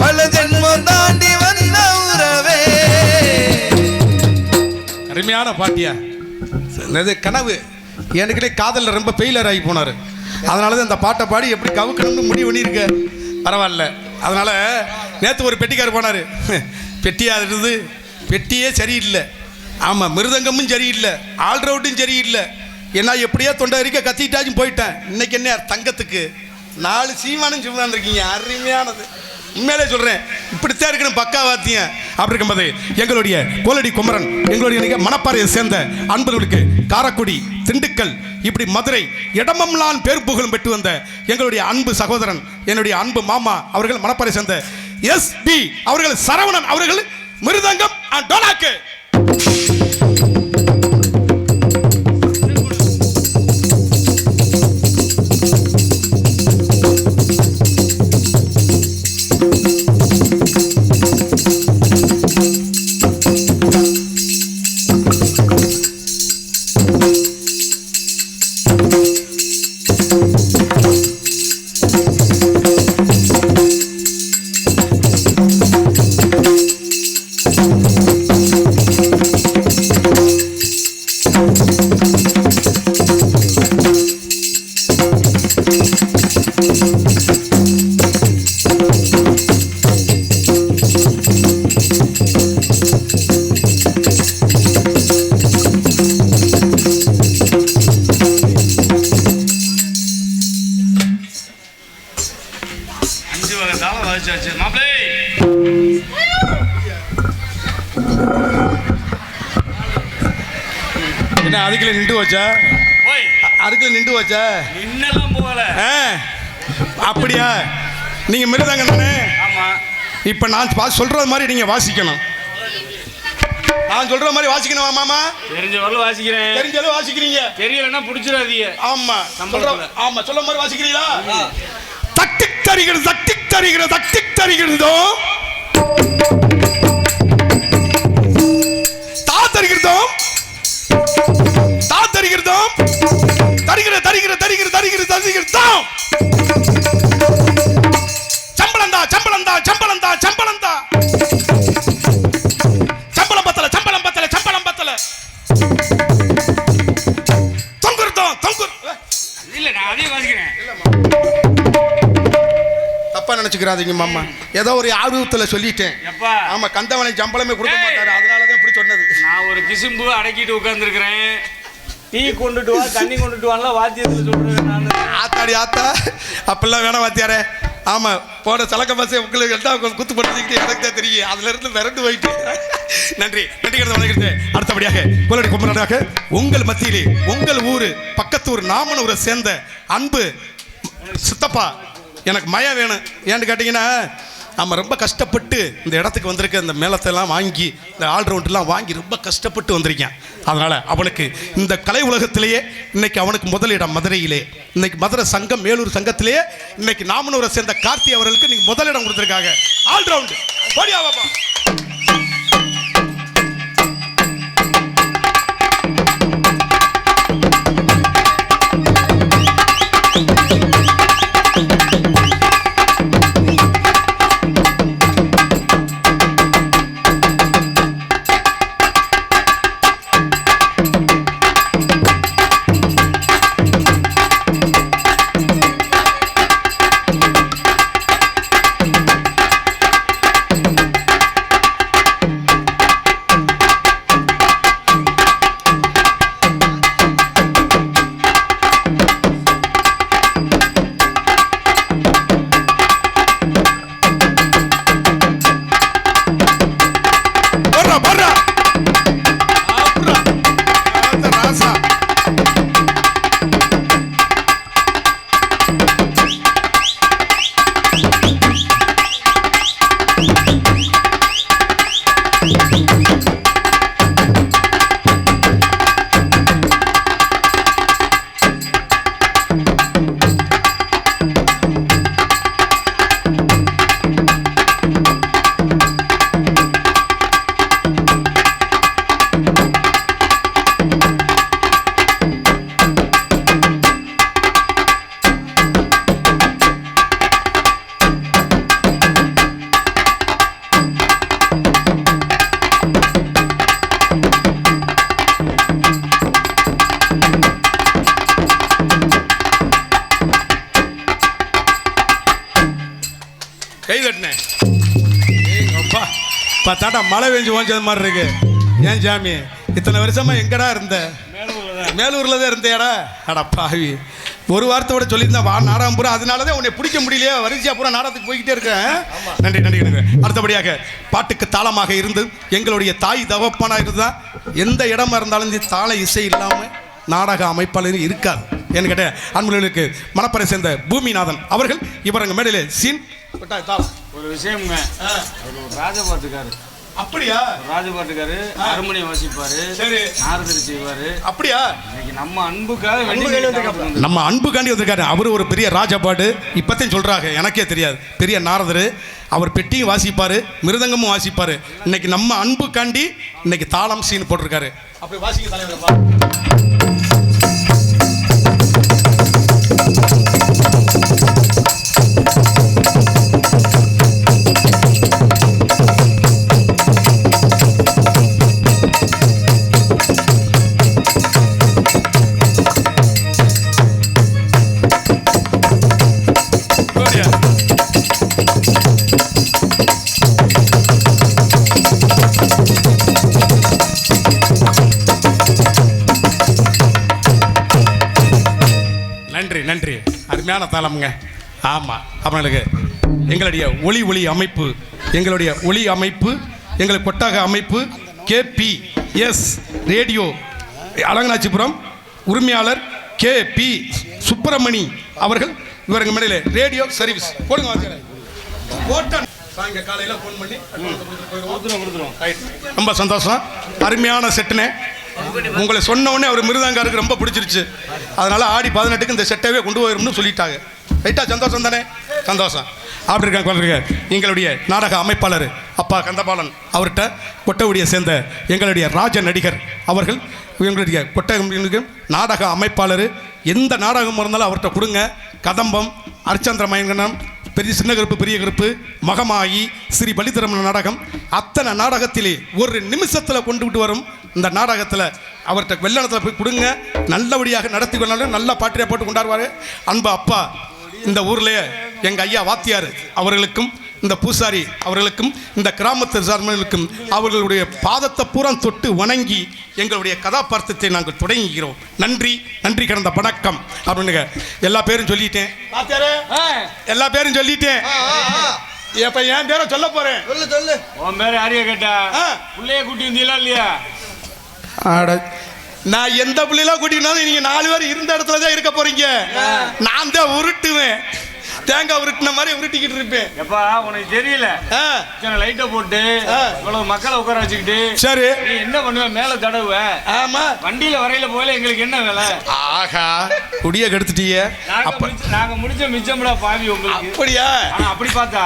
பல ஜென்மம் தாண்டி வந்த உறவே. அருமையான பாட்டியா கனவு எனக்கிட்டே காதலில் ரொம்ப ஃபெயிலர் ஆகி போனார். அதனால தான் இந்த பாட்டை பாடி எப்படி கவுக்கணும்னு முடிவு பண்ணியிருக்க. பரவாயில்ல. அதனால் நேற்று ஒரு பெட்டிக்கார் போனார். பெட்டியாக இருந்தது, பெட்டியே சரியில்லை. ஆமாம், மிருதங்கமும் சரியில்லை, ஆல்ரவுட்டும் சரியில்லை. என்ன எப்படியோ தொண்டை வரைக்கும் கத்திட்டாச்சும் போயிட்டேன். இன்னைக்கு என்ன தங்கத்துக்கு 4 சீமானும் சும்மா இருக்கீங்க. அருமையானது, உண்மையிலே சொல்கிறேன். இப்படித்தான் இருக்கணும், பக்கா வாத்தியம். அப்படி இருக்கும்போது எங்களுடைய கோலடி குமரன், எங்களுடைய மணப்பாறையை சேர்ந்த அன்பர்களுக்கு காரைக்குடி, திண்டுக்கல், இப்படி மதுரை இடமெல்லாம் பேர் புகழும் பெற்று வந்த எங்களுடைய அன்பு சகோதரன், என்னுடைய அன்பு மாமா அவர்கள், மணப்பாறை சேர்ந்த எஸ்பி அவர்கள், சரவணன் அவர்கள் மிருதங்கம் அண்ட் டோலாக்கு. என்ன அதுக்குள்ள நின்று வச்சா? அதுக்குள்ள நின்று வச்சா? இன்னெல்லாம் போகல. அப்படியா? நீங்க மிருதங்க தானே? ஆமா. இப்ப நான் சொல்றது மாதிரி நீங்க வாசிக்கணும். நான் சொல்ற மாதிரி வாசிக்கணும் மாமா. தெரிஞ்ச வரல வாசிக்கிறேன். தெரிஞ்சாலும் வாசிக்கிறீங்க. தெரியலன்னா புடிச்சிடாதீங்க. ஆமா ஆமா சொல்ற மாதிரி வாசிக்கிறீங்களா? தட்டி தருகிறது தட்டி தருகிறது தட்டி தருகிறதோ தா தருகிறதோ தா தருகிறதோ தருகிற தருகிற தருகிற தருகிற தருகிறதோ சம்பளந்தா சம்பளந்தா சம்பளந்தா சம்பளந்தா சம்பளம் பத்தல சம்பளம் பத்தல சம்பளம் பத்தல தொங்குறதோ தொங்குற இல்ல நான் அதே வாசிக்கிறேன். தப்பா நினைச்சுக்கிறாதீங்க மாமா. ஏதோ ஒரு ஆர்வத்துல சொல்லிட்டேன். எப்பா ஆமா கந்தவனை சம்பளமே கொடுக்க மாட்டாரு, அதனாலதான் இப்படி சொன்னது. நான் ஒரு கிசும்பு அடக்கிட்டு உட்கார்ந்துருக்கிறேன். டீ கொண்டுட்டு வா தண்ணி கொண்டுட்டு வான்லாம் வாத்தியத்தில் சொல்றேன் நான். ஆத்தாடி ஆத்தா அப்பெல்லாம் வேணாம் வாத்தியாரே. ஆமா போன சலக்க பஸ்ஸை உங்களுக்கு எல்லாம் குத்து படிச்சுக்கிட்டு எனக்கு தான் தெரியும். அதுல இருந்து விரண்டு போயிட்டு நன்றி நன்றி வணங்கிட்டு. அடுத்தபடியாக கோலடி கும்பலாக உங்கள் மத்தியிலே உங்கள் ஊரு பக்கத்தூர் நாமனூரை சேர்ந்த அன்பு சித்தப்பா எனக்கு மயம் வேணும். ஏன்னு கேட்டிங்கன்னா நம்ம ரொம்ப கஷ்டப்பட்டு இந்த இடத்துக்கு வந்திருக்க இந்த மேளத்தெல்லாம் வாங்கி இந்த ஆல்ரவுண்டெலாம் வாங்கி ரொம்ப கஷ்டப்பட்டு வந்திருக்கேன். அதனால் அவனுக்கு இந்த கலை உலகத்திலேயே இன்னைக்கு அவனுக்கு முதலிடம் மதுரையிலே. இன்னைக்கு மதுரை சங்கம் மேலூர் சங்கத்திலேயே இன்னைக்கு நாமனூரை சேர்ந்த கார்த்தி அவர்களுக்கு இன்னைக்கு முதலிடம் கொடுத்துருக்காங்க. ஆல்ரவுண்டு போடியா பாப்பா. கை தட்டினேன். அப்பா பார்த்தாட்டா மழை பெஞ்சு ஓஞ்சது மாதிரி இருக்கு. ஏன் சாமி இத்தனை வருஷமா எங்கடா இருந்த? மேலூர்ல தான் இருந்தேடா. அடா பாவி ஒரு வார்த்தையோட சொல்லியிருந்தா வா நாடகம் பூரா. அதனாலதான் உன்னை பிடிக்க முடியலையே. வரிசையா பூரா நாடகத்துக்கு போய்கிட்டே இருக்கேன். நன்றி நன்றி நன்றி. அடுத்தபடியாக பாட்டுக்கு தாளமாக இருந்து எங்களுடைய தாய் தகப்பனா இருந்தால் எந்த இடமா இருந்தாலும் தாள இசை இல்லாமல் நாடக அமைப்பாளர் இருக்காது. ஏன்னு கேட்ட அன்புகளுக்கு மணப்பறை சேர்ந்த பூமிநாதன் அவர்கள் இவரங்க மேடையில சீன் ஒரு விஷயம்ங்க. அவர் ஒரு ராஜபாட்டுக்காரு. அப்படியா? ராஜபாட்டுக்காரு ஹார்மோனியம் வாசிப்பாரு. சரி நாரதரி செய்வாரு. அப்படியா? இன்னைக்கு நம்ம அன்புக்காக நம்ம அன்புக்காண்டி வந்திருக்காரு. அவர் ஒரு பெரிய ராஜபாடு. இப்பத்தையும் சொல்றாங்க, எனக்கே தெரியாது. பெரிய நாரதர். அவர் பெட்டியும் வாசிப்பாரு, மிருதங்கமும் வாசிப்பாரு. இன்னைக்கு நம்ம அன்புக்காண்டி இன்னைக்கு தாளம் சீன் போட்டிருக்காரு. அப்படி வாசிக்க தலைவரப்பா. நன்றி நன்றி. அருமையான தாளம்ங்க. ஆமாம் அவங்களுக்கு எங்களுடைய ஒளி அமைப்பு, எங்களுடைய ஒளி அமைப்பு, எங்களுக்கு கொட்டாக அமைப்பு KPS ரேடியோ அலங்கநாச்சிபுரம் உரிமையாளர் KP சுப்பிரமணி அவர்கள் இவருங்க மேடையில் ரேடியோ சர்வீஸ் போடுங்க. சாயங்க காலையில ஃபோன் பண்ணி கொடுத்துருவோம். ரொம்ப சந்தோஷம். அருமையான செட்டுனே. உங்களை சொன்ன உடனே அவர் மிருதங்காருக்கு ரொம்ப பிடிச்சிருச்சு. அதனால ஆடி 18க்கு இந்த செட்டவே கொண்டு போயிரும்னு சொல்லிட்டாங்க. ரைட்டா? சந்தோஷம் தானே? சந்தோஷம். அப்படி இருக்காங்க. எங்களுடைய நாடக அமைப்பாளர் அப்பா கந்தபாலன் அவர்கிட்ட கொட்டகுடியை சேர்ந்த எங்களுடைய ராஜ நடிகர் அவர்கள் எங்களுடைய கொட்டை நாடக அமைப்பாளர் எந்த நாடகம் இருந்தாலும் அவர்கிட்ட கொடுங்க. கதம்பம், அர்ச்சந்திர மயங்கனம், பெரிய சின்ன கருப்பு, பெரிய கருப்பு, மகமாயி, ஸ்ரீ பலித்திரமண நாடகம், அத்தனை நாடகத்திலே ஒரு நிமிஷத்தில் கொண்டு விட்டு வரும். இந்த நாடகத்தில் அவர்கிட்ட வெள்ளனத்தில் போய் கொடுங்க. நல்லபடியாக நடத்தி கொண்டாலும் நல்ல பாட்டியை போட்டு கொண்டாடுவார். அன்பு அப்பா இந்த ஊர்லேயே எங்கள் ஐயா வாத்தியார் அவர்களுக்கும் இந்த பூசாரி அவர்களுக்கும் இந்த கிராமத்து சார்ந்தவர்களுக்கும் அவர்களுடைய பாதத்தை பூரா தொட்டு வணங்கி எங்களுடைய கதாபாத்திரத்தை நாங்கள் தொடங்குகிறோம். நன்றி, நன்றி கடந்த வணக்கம் அப்படின்னு எல்லா பேரும் சொல்லிட்டேன். எல்லா பேரும் சொல்லிட்டேன். இப்ப என் பேரை சொல்ல போறேன். சொல்லு. உன் பேர் யாரையா கேட்டா? பிள்ளைய கூட்டி வந்தீங்களா இல்லையா? நான் எந்த பிள்ளைலாம் கூட்டினாலும் நீங்க 4 பேர் இருந்த இடத்துல தான் இருக்க போறீங்க. நான் தான் உருட்டுவேன். தேங்காய் உருட்டின மாதிரி உருட்டிக்கிட்டு இருப்பேன். எப்பா உனக்கு தெரியல, லைட்டை போட்டு இவ்வளவு மக்களை உட்கார வச்சுக்கிட்டு சரி நீ என்ன பண்ணுவ? மேல தடவுவ. ஆமா, வண்டியில வரையில போயில எங்களுக்கு என்ன வேலை? ஆகா, குடிய கெடுத்துட்டீங்க. நாங்க முடிச்ச மிச்சம்டா பாவி உங்களுக்கு. அப்படியா? ஆனா அப்படி பார்த்தா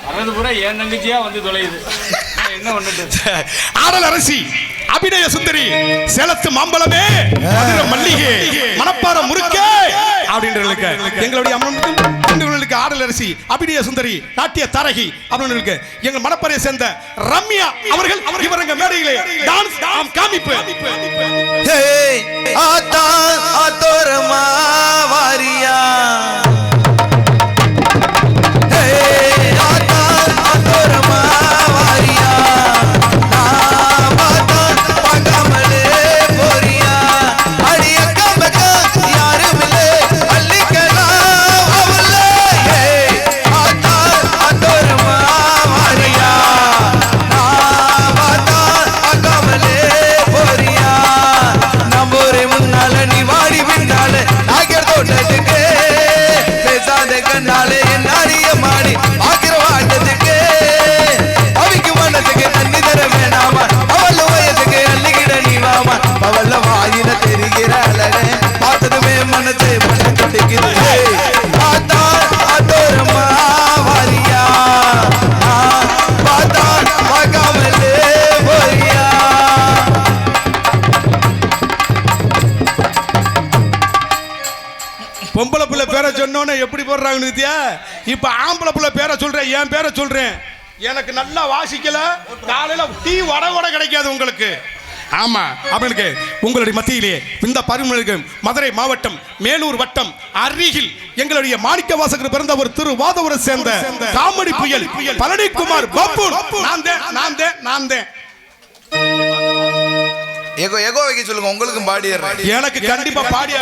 வர்றது பூரா என் தங்கச்சியா வந்து தொலையுது. என்ன பண்ணுது? ஆடல் அரசி, அபிநய சுந்தரி, சேலத்து மாம்பழமே, மதுரை மல்லிகை, மணப்பாறை முறுக்கே அப்படின்றவர்களுக்கு எங்களுடைய அம்மனுக்கு ஆடல் அரசி, அபிநய சுந்தரி, நாட்டிய தாரகி அப்படின்றவர்களுக்கு எங்கள் மணப்பாறையை சேர்ந்த ரம்யா அவர்கள் இவரங்க மேடையிலே டான்ஸ் காமிப்பு. ஆத்தா ஆத்தோரமா வாரியா, ஆத்தா ஆத்தோரமா வாரியா, நான் பார்த்தா பார்க்காமலே போறியா, அடி அக்கம் பக்கம் யாரும் இல்லை, அள்ளிக்கலாம் அவளே. ஆத்தா ஆத்தோரமா வாரியா, நான் பார்த்தா பார்க்காமலே போறியா, நம்ம ஒரு முன்னால நீ வாடி விட்டால நாகர் தோட்டத்துக்கு பேசாத கண்ணாலே என் நாரிய மாடி ஆக்கிர வாட்டத்துக்கு அவிக்கு மனத்துக்கு தண்ணி தர வேணாமா, அவள வயதுக்கு அள்ளிக்கிட நீ வாமா, அவள வாயில தெரிகிற அழக பார்த்ததுமே மனசே மன துடிக்குது. பார்த்தா அதோரமா வாரியா, பார்த்தா பார்க்காமலே போறியா. பொம்பளை பிள்ளை பேரை சொன்னோன்னு எப்படி போடுறாங்கன்னு வித்தியா? இப்ப ஆம்பளை பிள்ளை பேரை சொல்றேன், என் பேரை சொல்றேன். எனக்கு நல்லா வாசிக்கல, காலையில டீ வட கிடைக்காது உங்களுக்கு. ஆமா, அவனுக்கு உங்களுடைய மத்தியிலே இந்த பரிமளுக்கு மதுரை மாவட்டம் மேலூர் வட்டம் அருகில் எங்களுடைய மாணிக்க வாசகர் பிறந்த ஒரு திருவாதவரை சேர்ந்த காமெடி புயல் பழனிக்குமார் பப்பு. நான் தான் எகோ வைக்க சொல்லுங்க, உங்களுக்கும் பாடியர். எனக்கு கண்டிப்பா பாடிய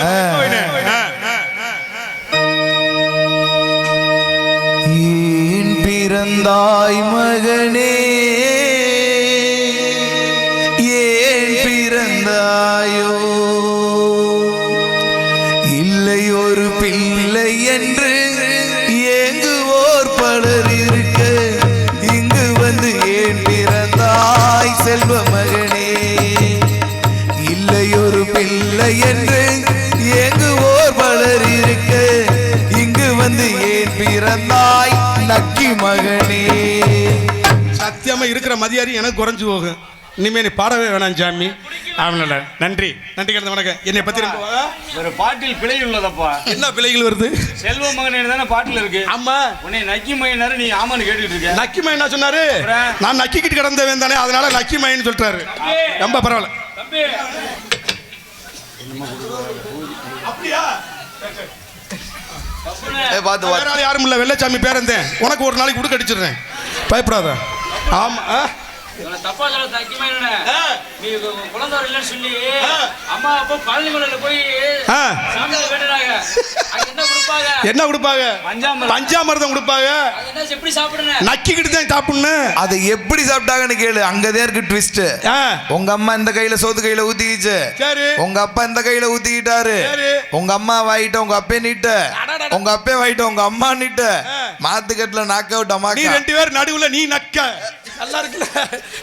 ஏன் பிறந்தாய் மகனே, ஏன் பிறந்தாயோ, இல்லை ஒரு பிள்ளை என்று ஏங்குவோர் பலர் இருக்க, இங்கு வந்து ஏன் பிறந்தாய் செல்வ மகனே, இல்லை ஒரு பிள்ளை என்று ஏங்குவோர் பலர் இருக்க, இங்கு வந்து ஏன் பிறந்தாய் நக்கி மகனே. சத்தியமா இருக்கிற மதியாரி எனக்கு குறைஞ்சு போகும். இனிமே நீ பாடவே வேணாம் சாமி. அவனால நன்றி கிடந்த வணக்கம். என்னை பத்தி ஒரு பாட்டில் பிழை உள்ளதப்பா. என்ன பிள்ளைகள் வருது? செல்வ மகன் தானே பாட்டில் இருக்கு. ஆமா, உன்னை நக்கி மகனாரு, நீ ஆமான்னு கேட்டுட்டு இருக்க. நக்கி மகன் என்ன சொன்னாரு? நான் நக்கிக்கிட்டு கிடந்தவன் தானே, அதனால நக்கி மகன் சொல்றாரு. ரொம்ப பரவாயில்ல. அப்படியா? யாரும் இல்ல, வெள்ளச்சாமி பேரந்தேன். உனக்கு ஒரு நாளைக்கு உடுக்க அடிச்சிடுறேன், பயப்படாத. ஆமா, தப்பா சொல்ல தக்கியமா இல்லைண்ணே. ஆ. நீ குழந்தை இல்லைன்னு சொல்லி ஆ. அம்மா அப்பா பழனி மலையில போய் ஆ. சாமி வேண்டுறாங்க. அங்க என்ன கொடுப்பாங்க? என்ன கொடுப்பாங்க? பஞ்சாமிர்தம். பஞ்சாமிர்தம் கொடுப்பாங்க. அது என்ன எப்படி சாப்பிடுங்க? நக்கிக்கிட்டு தான் சாப்பிடணும். அதை எப்படி சாப்பிட்டாங்கன்னு கேளு. அங்கதான் இருக்கு ட்விஸ்ட். ஆ. உங்க அம்மா இந்த கையில சோத்து கையில ஊத்திக்கிச்சு, சரி. உங்க அப்பா இந்த கையில ஊத்திக்கிட்டாரு. சரி. உங்க அம்மா வாயிட்ட உங்க அப்பே நீட்ட, அடடட. உங்க அப்பே வாயிட்ட உங்க அம்மா நீட்ட. ஆ. மாத்துக்கட்டுல நாக் அவுட் நீ அம்மாக்கா. 2 பேர் நடுவுல நீ நக்க. நல்லா இருக்குல்ல?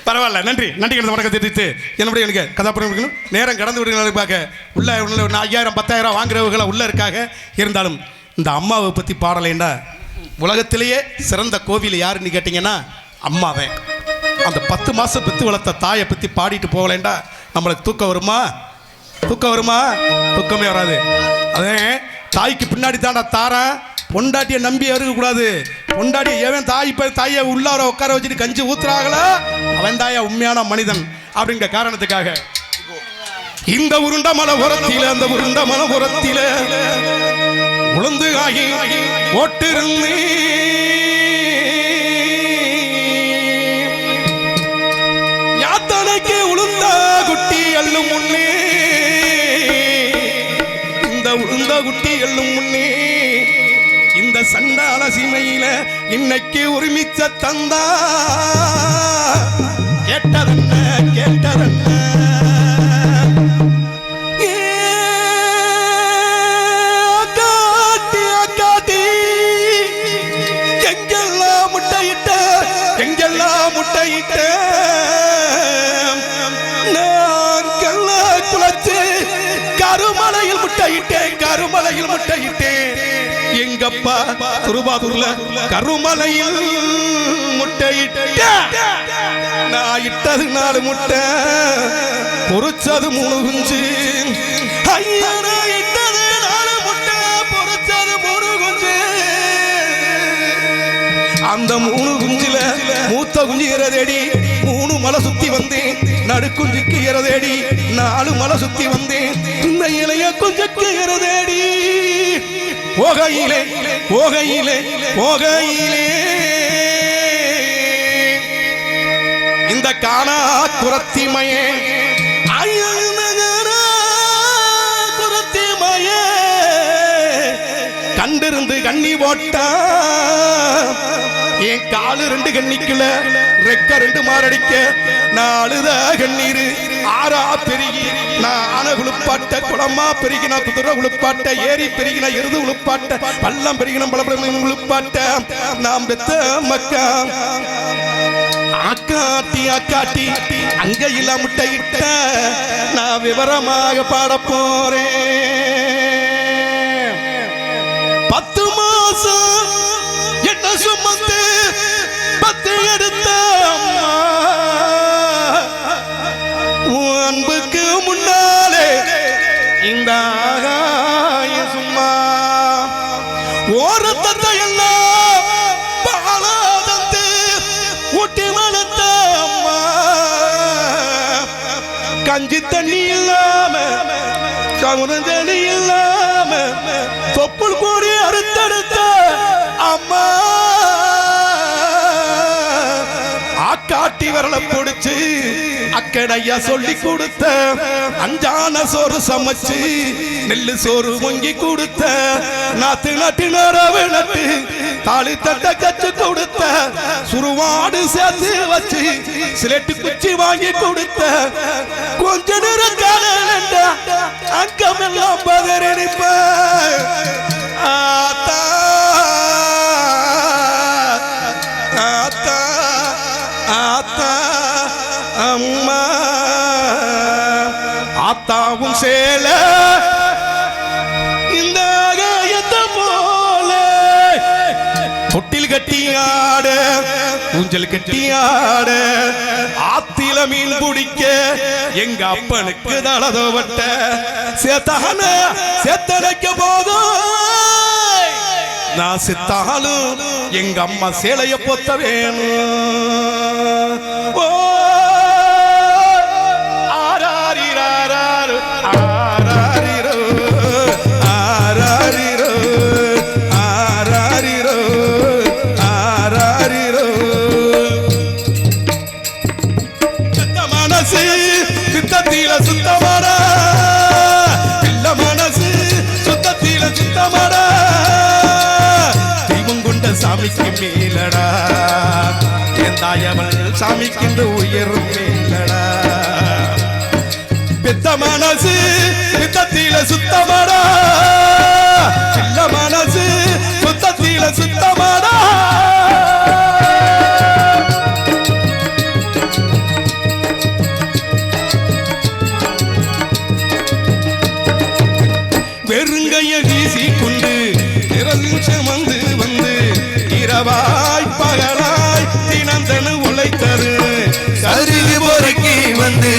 பரவாயில்ல. நன்றி நன்றி. கிடந்த வணக்கம் தெரிவித்து என்னுடைய எனக்கு கதாபாத்திரம் இருக்கணும். நேரம் கடந்து விடுகிறவங்க பார்க்க உள்ள 5000 10,000 வாங்குறவங்கள உள்ள இருக்காங்க. இருந்தாலும் இந்த அம்மாவை பற்றி பாடலைன்னா உலகத்திலேயே சிறந்த கோவில் யாருன்னு கேட்டிங்கன்னா அம்மாவே. அந்த 10 மாதம் பெற்று வளர்த்த தாயை பற்றி பாடிட்டு போகலேண்டா நம்மளுக்கு தூக்கம் வருமா? தூக்கம் வருமா? தூக்கமே வராது. அதே தாய்க்கு பின்னாடி தாண்டா தாரன். பொண்டாட்டியை நம்பி இருக்கக்கூடாது. பொண்டாட்டியை எவன் தாயை உள்ளார உட்கார வச்சுட்டு கஞ்சி ஊத்துறாங்களா அவன் தாயா உண்மையான மனிதன் அப்படிங்கிற காரணத்துக்காக இந்த உருண்ட மலை உரத்தில அந்த உருண்ட மலை உரத்தில உளுந்து ஆகி ஓட்டிருந்து யாத்தனைக்கு உளுந்த குட்டி எள்ளும் முன்னே, இந்த உளுந்த குட்டி எள்ளும் முன்னே இந்த சண்டால சீமையில இன்னைக்கு உரிமிச்ச தந்தா கேட்டதென்ன கேட்டதென்ன காட்டி காட்டி எங்கெல்லாம் முட்டையிட்ட எங்கெல்லாம் முட்டையிட்ட நாங்கெல்லாம் குளச்சு கருமலையில் முட்டையிட்டேன் கருமலையில் முட்டையிட்டேன். எங்கப்பா திருவாரூர்ல கருமலையில் முட்டையிட்ட. நான் இட்டது 4 முட்டை, பொறிச்சது 3 குஞ்சு. ஐயா நான் இட்டது 4 முட்டை, பொறிச்சது 3 குஞ்சு. அந்த 3 குஞ்சுல மூத்த குஞ்சு இரதேடி 3 மலை சுத்தி வந்தேன். நடுக்குஞ்சுக்கு இரதேடி 4 மலை சுத்தி வந்தேன். இந்த இளைய குஞ்சுக்கு இரதேடி போகையிலே போகையிலே போகையிலே இந்த காணா குரத்திமையே குரத்திமையே கண்டிருந்து கண்ணி போட்டா என் காலு 2 கண்ணிக்குல ரெக்க 2 மாரடிக்க 4 கண்ணீர் 6 பெருகி நான் ஆன குளிப்பாட்ட குளமா பெருகி நான் குதிரை குளிப்பாட்ட ஏரி பெருகி நான் எருது குளிப்பாட்ட பள்ளம் பெருகி நான் பலபலம் குளிப்பாட்ட நாம் பெத்த மக்கா ஆக்காட்டி ஆக்காட்டி அங்கையில முட்டையிட்ட நான் விவரமாக பாட போறேன். 10 மாசம் என்ன சுமந்து 10 எடுத்த அம்மா அன்புக்கு முன்னாலே இந்த ஆகாய சும்மா ஒரு தந்தை எல்லாம் பாலாதந்து ஊட்டி வளர்த்த அம்மா கஞ்சி தண்ணி இல்லாம கவுன தண்ணி இல்லாம தொப்புள் கூடி அறுத்தெடுத்த அம்மா ஆக்காட்டி வரல பிடிச்சு அக்கடையா சொல்லி கொடுத்த அஞ்சான சோறு சமைச்சு நெல்லு சோறு பொங்கி கொடுத்த நாத்து நட்டு நரவு நட்டு தாலி தட்ட கச்சு கொடுத்த சுருவாடு சேர்த்து வச்சு சிலட்டு குச்சி வாங்கி கொடுத்த கொஞ்ச நேரம் காண அங்கமெல்லாம் பதறடிப்ப ஆத்தா ஆத்தா ஆத்தா அம்மா ஆத்தாவும் சேல இந்த ஆகாயத்தை போல தொட்டில் கட்டி ஆட ஊஞ்சல் கட்டி ஆட ஆத்தில மீன் பிடிக்க எங்க அப்பனுக்கு தளதோவட்ட சேத்தான சேத்தனைக்க போதும் நான் செத்தாலும் எங்க அம்மா சேலைய பொத்த வேணும். ஓ ஆராரிராராரு ஆராரிரோ ஆராரிரோ ஆராரிரோ ஆராரிரோ சாமிக்கு மேலடா என் தாயவள் சாமிக்கு உயர் மேலடா பெத்த மனசு பித்தத்தில சுத்தமாடா பிள்ள மனசு சுத்தத்தில சுத்தமாடா வெறுங்கைய வீசி கொண்டு நிறஞ்சம் வந்து இரவாய் பகலாய் தினந்தனு உழைத்தரு கருவி பொறுக்கி வந்து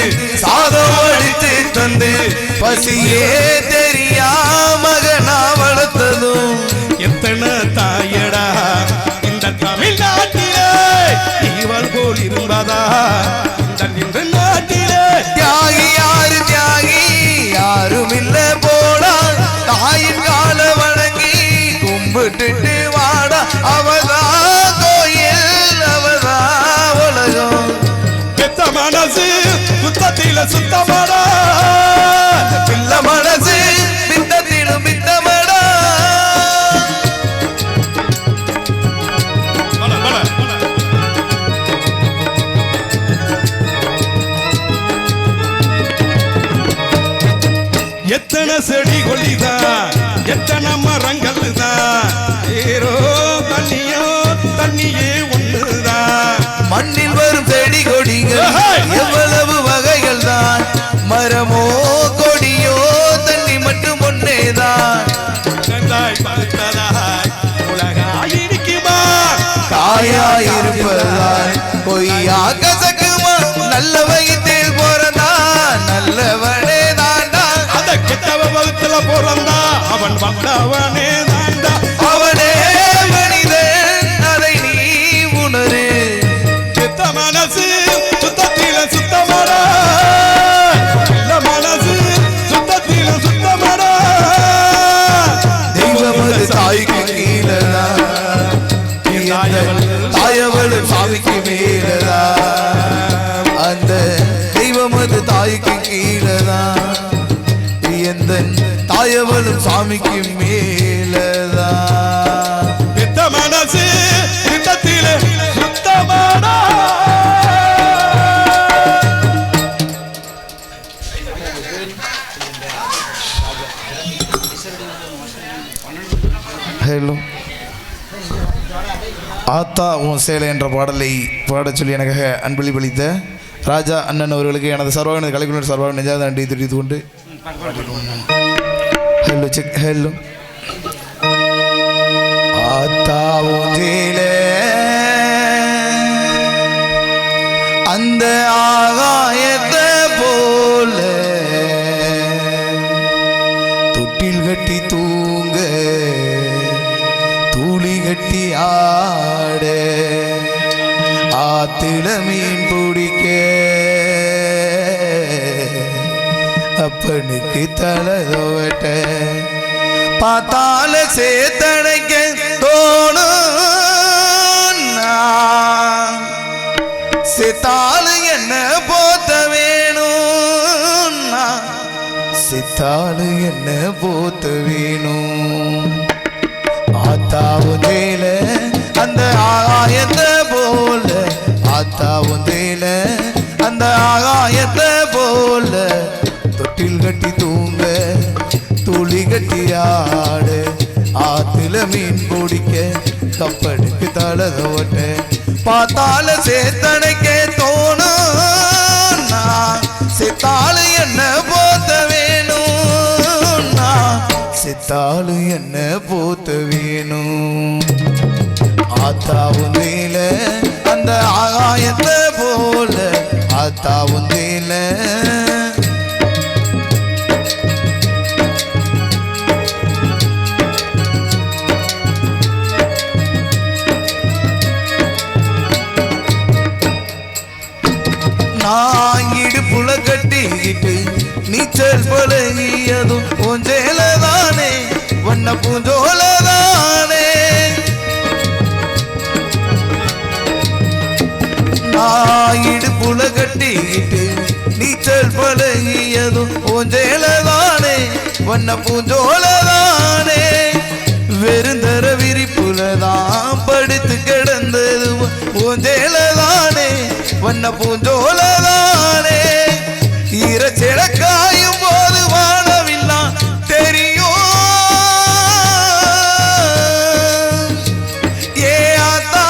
சாதம் அடித்து தந்து பசியே தெரியா மகனா வளர்த்ததும் எத்தனை தாயடா இந்த தமிழ்நாட்டிலே இவள் போல் இருந்ததா இந்த நாட்டிலே தியாகி யாரு தியாகி யாரும் இல்ல போடா தாயின் கால வணங்கி கும்பிட்டுட்டு வாடா அவதா கோயில் அவதா உலகம் பெத்த மனசு சுத்தத்தில சுத்தமாடா பிள்ள மனசு பித்தத்திலும் பித்தமடா எத்தனை செடி கொடிதான் எத்தனை மரங்கள் தான் ஏரோ தண்ணியே ஒண்ணுதான் மண்ணில் வரும் செடி கொடிகள் எவ்வளவு வகைகள் தான் மரமோ கொடியோ தண்ணி மட்டும் ஒன்னேதான் காயாயிருப்பதால் பொய்யா கசக்குமா நல்ல வயிற்றில் போறதா நல்லவனே தாண்டா அந்த கெட்டவ வகுத்துல பிறந்தா அவன் வந்தவனே தாண்டா அவனே மனிதன் அதை நீ உணரு பெத்த மனசு சுத்தத்தில சுத்தமாடா பிள்ள மனசு சுத்தத்தில சுத்தமாடா தெய்வம் அது தாய்க்கு கீழதா தாயவள் சாமிக்கு மேலதா அந்த தெய்வம் அது தாய்க்கு கீழதா எந்த தாயவளும் சாமிக்கு மேலதா பெத்த மனசு சுத்தத்தில சுத்தமாடா ஹலோ ஆத்தா உன் சேலை என்ற பாடலை பாடச் சொல்லி எனக்கு அன்பளிப்பளித்த ராஜா அண்ணன் அவர்களுக்கு எனது சார்பாக எனது கலைக்குழுவினர் சார்பாக நெஞ்சாத நன்றி தெரிவித்துக் கொண்டு ஹலோ செக் ஹலோ ஆத்தா உன் சேலை அந்த ஆகாயத்தை போல தொட்டில் கட்டி தூங்க தூளி கட்டி ஆட ஆத்தில மீன் பிடிக்க அப்பனுக்கு தலதோட்ட பார்த்தால சேத்தனைக்க தோணும் சித்தாலு என்ன போத்த வேணும் சித்தாலு என்ன போத்த வேணும் ஆத்தாவும் தேல அந்த ஆகாயத்தை போல ஆத்தாவும் தேல அந்த ஆகாயத்தை போல தொட்டில் கட்டி தூங்க துளி கட்டி ஆட ஆத்துல மீன் பிடிக்க கப்பலுக்கு தலதோட்ட பார்த்தால சேத்தனைக்க தோணும் சித்தாலு என்ன போத்த வேணும் சித்தாலு என்ன போத்த வேணும் ஆத்தாவும் தேல அந்த ஆகாயத்தை போல ஆத்தாவும் தேல நான் இடுப்புல கட்டிக்கிட்டு நீச்சல் பழகியதும் பூஞ்சேலதானே வண்ண பூஞ்சோலதானே நான் இடுப்புல கட்டிக்கிட்டு நீச்சல் பழகியதும் பூஞ்சேலதானே வண்ண பூஞ்சோலதானே வெறுந்தர விரிப்புலதான் படுத்து கிடந்தது பூஞ்சேலதானே வண்ண பூஞ்சோலதானே ஈரச்செட காயும் போது வாழவில்லாம் தெரியும் ஏ ஆத்தா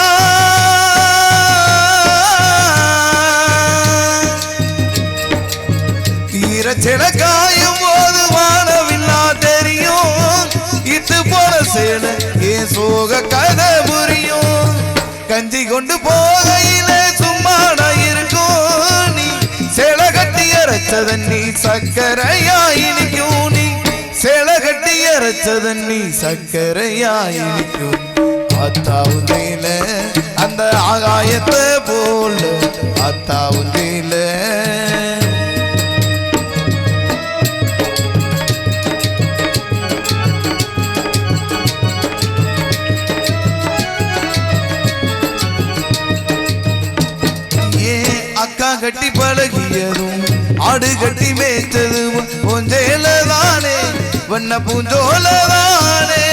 ஈரச்செட காயும் போது வாழவில்லாம் தெரியும் இது போல சேல ஏன் சோக கதை புரியும் கஞ்சி கொண்டு போகையிலே சும்மாடா இருக்கும் நீ சேல கட்டி அரைச்சதன்னி சக்கரையா இனிக்கும் நீ சேல கட்டி அரைச்சதன்னி சக்கரையா இனிக்கும் அத்தாவுந்தில அந்த ஆகாயத்தை போல அத்தாவுந்தில அக்கா கட்டி பழகியதும் ஆடு கட்டி மேய்ச்சதும் பூஞ்சேலதானே வண்ண பூஞ்சோலதானே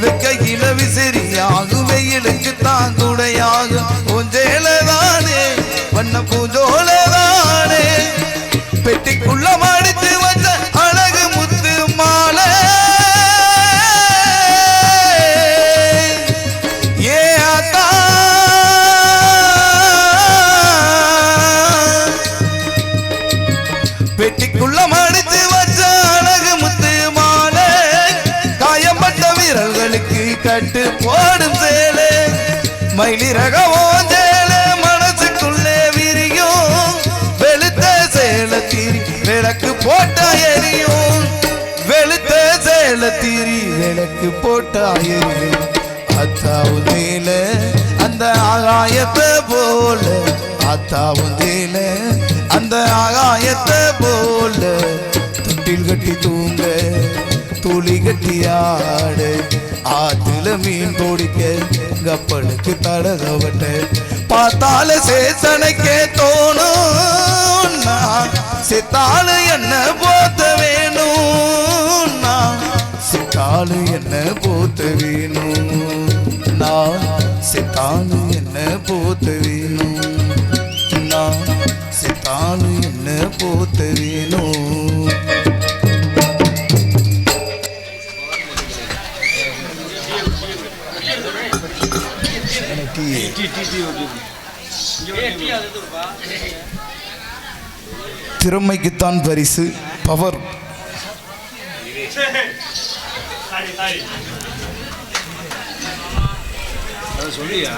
வெக்கையில விசிறியாகும் வெயிலுக்கு தாங்குடையாகும் பூஞ்சேலதானே வண்ண பூஞ்சோலதானே பெட்டிக்குள்ள மடித்து வச்ச அழகு முத்து மாலை ஏ அக்கா பெட்டிக்குள்ள மடித்து வச்ச அழகு முத்து மாலை காயப்பட்ட வீரர்களுக்கு கட்டு போடும் சேலை மயிலிறகவோ சேலை மனசுக்குள்ளே விரியும் வெளுத்த சேலை தீரி விளக்கு போட்ட எரியும் வெளுத்த சேலை தீரி விளக்கு போட்ட எரியும் அத்தாவுந்தில அந்த ஆகாயத்தை போல அத்தாவுந்தில அந்த ஆகாயத்தை போல தொட்டில் கட்டி தூங்க துளி கட்டி ஆடு ஆத்துல மீன் பிடிக்க கப்பலுக்கு தடகவட்ட பார்த்தால சேசனைக்க தோணும் சித்தாளு என்ன போத்த வேணும் சித்தாளு என்ன போத்த வேணும் நான் சித்தாளு என்ன போத்த வேணும் நான் சித்தாளு என்ன போத்த வேணும் திறமைக்குத்தான் பரிசு பவர் சொல்லியா